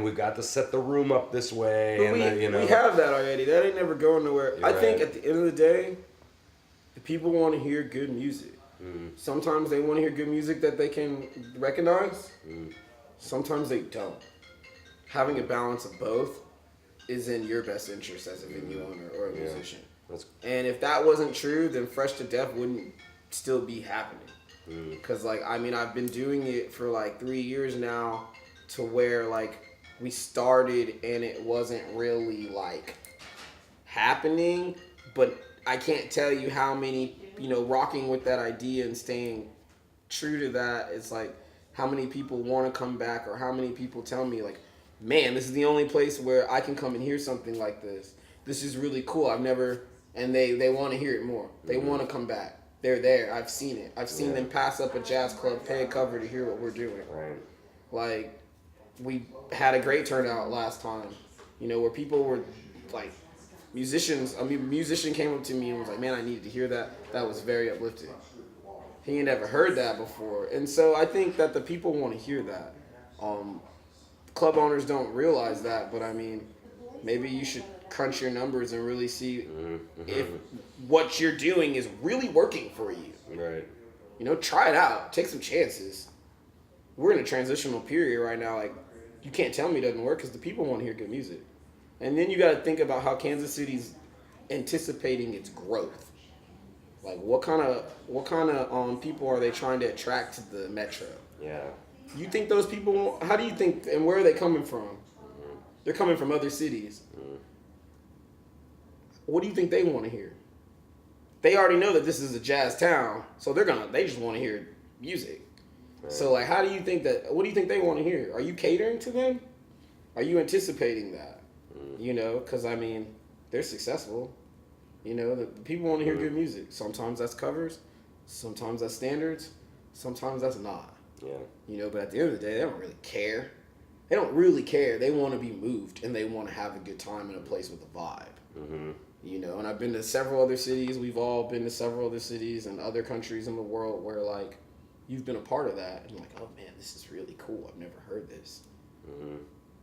we've got to set the room up this way. But and we have that already. That ain't never going nowhere. You're I think right. at the end of the day, the people want to hear good music. Sometimes they want to hear good music that they can recognize. Sometimes they don't. Having a balance of both is in your best interest as a venue owner or a musician. And if that wasn't true, then Fresh to Death wouldn't still be happening. Because, like, I mean, I've been doing it for, like, 3 years now, to where, like, we started and it wasn't really, like, happening. But I can't tell you how many, you know, rocking with that idea and staying true to that, it's like how many people want to come back, or how many people tell me, like, man, this is the only place where I can come and hear something like this. This is really cool. I've never, and they want to hear it more. They want to come back. They're there. I've seen it. I've seen them pass up a jazz club, pay a cover to hear what we're doing. Right. Like, we had a great turnout last time, you know, where people were, like, musicians. I mean, a musician came up to me and was like, man, I needed to hear that. That was very uplifting. He had never heard that before. And so I think that the people want to hear that. Club owners don't realize that, but I mean, maybe you should crunch your numbers and really see if what you're doing is really working for you. Right. You know, try it out. Take some chances. We're in a transitional period right now. Like, you can't tell me it doesn't work, because the people want to hear good music. And then you got to think about how Kansas City's anticipating its growth. Like, what kind of people are they trying to attract to the metro? Yeah. You think those people? How do you think? And where are they coming from? They're coming from other cities. What do you think they want to hear? They already know that this is a jazz town, so they just want to hear music. Right. So, like, how do you think that? What do you think they want to hear? Are you catering to them? Are you anticipating that? You know, because I mean, they're successful. You know, the people want to hear good music. Sometimes that's covers, sometimes that's standards, sometimes that's not. Yeah. You know, but at the end of the day, they don't really care. They don't really care. They want to be moved, and they want to have a good time in a place with a vibe. You know, and I've been to several other cities. We've all been to several other cities and other countries in the world where, like, you've been a part of that. And you're like, oh, man, this is really cool. I've never heard this.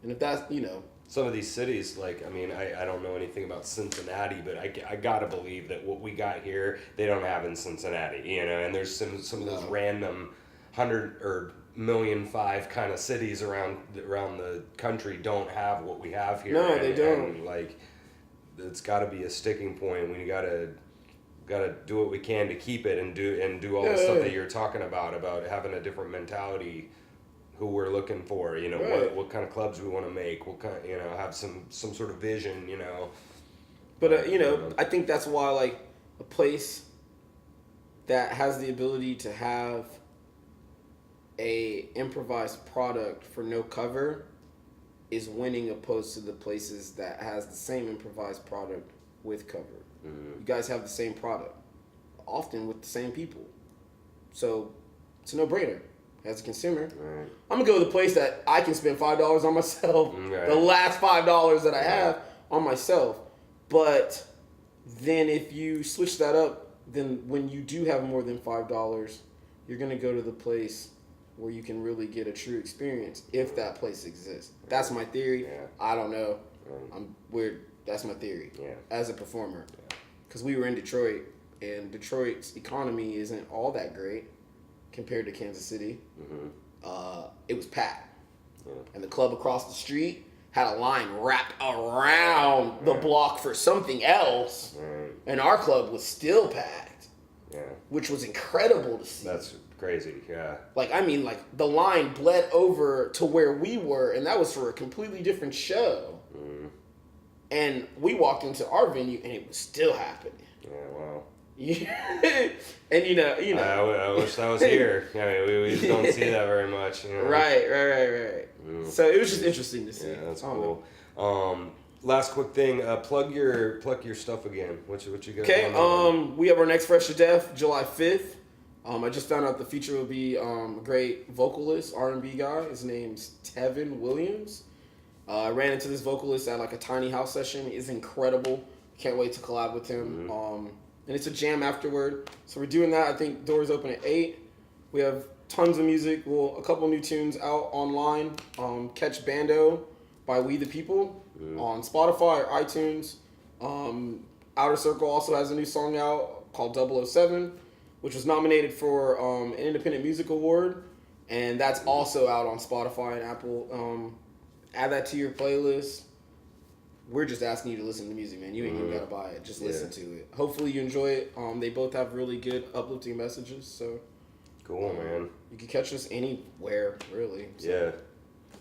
And if that's, you know, some of these cities, like, I mean, I don't know anything about Cincinnati, but I gotta believe that what we got here, they don't have in Cincinnati, you know, and there's some of those random 100 or million five kind of cities around the country don't have what we have here. No, they don't. And, like, it's gotta be a sticking point. We gotta do what we can to keep it and do all the stuff that you're talking about having a different mentality, who we're looking for, you know, what kind of clubs we want to make, what kind, you know, have some sort of vision, you know. But you know, I think that's why, like, a place that has the ability to have a improvised product for no cover is winning, opposed to the places that has the same improvised product with cover. You guys have the same product, often with the same people, so it's a no-brainer. As a consumer, I'm gonna go to the place that I can spend $5 on myself. The last $5 that I have on myself. But then if you switch that up, then when you do have more than $5, you're gonna go to the place where you can really get a true experience, if that place exists. That's my theory. I don't know. I'm weird. That's my theory. As a performer, because we were in Detroit, and Detroit's economy isn't all that great compared to Kansas City. It was packed. And the club across the street had a line wrapped around the block for something else. And our club was still packed. Which was incredible to see. That's crazy, Like, I mean, like, the line bled over to where we were, and that was for a completely different show. And we walked into our venue, and it was still happening. Wow. And you know. I wish I was here. I mean, we just don't see that very much. You know? Right. So it was just interesting to see. Yeah, that's cool. Last quick thing, plug your stuff again. What you got? Okay. We have our next Fresh to Death, July 5th. I just found out the feature will be a great vocalist, R&B guy. His name's Tevin Williams. I ran into this vocalist at like a tiny house session. He's incredible. Can't wait to collab with him. And it's a jam afterward. So we're doing that. I think doors open at 8. We have tons of music. A couple new tunes out online. Catch Bando by We the People on Spotify or iTunes. Outer Circle also has a new song out called 007, which was nominated for an Independent Music Award. And that's also out on Spotify and Apple. Add that to your playlist. We're just asking you to listen to music, man. You ain't even gotta buy it. Just listen to it. Hopefully you enjoy it. They both have really good uplifting messages. So cool, man. You can catch us anywhere, really. So. Yeah,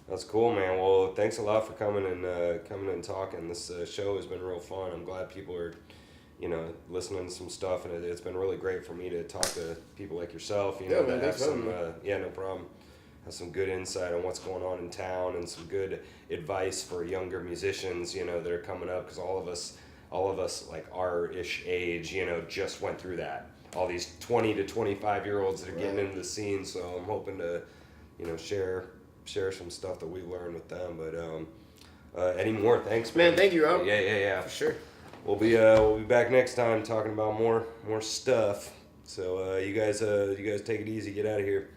that's cool, man. Well, thanks a lot for coming and talking. This show has been real fun. I'm glad people are, you know, listening to some stuff, and it's been really great for me to talk to people like yourself. You know, man, that have some. no problem. Has some good insight on what's going on in town, and some good advice for younger musicians, you know, that are coming up, because all of us like our-ish age, you know, just went through that. All these 20 to 25-year-olds that are getting into the scene, so I'm hoping to, you know, share some stuff that we learned with them. But any more, thanks, man. Thank you, Rob. Yeah. For sure. We'll be back next time talking about more stuff. So you guys take it easy. Get out of here.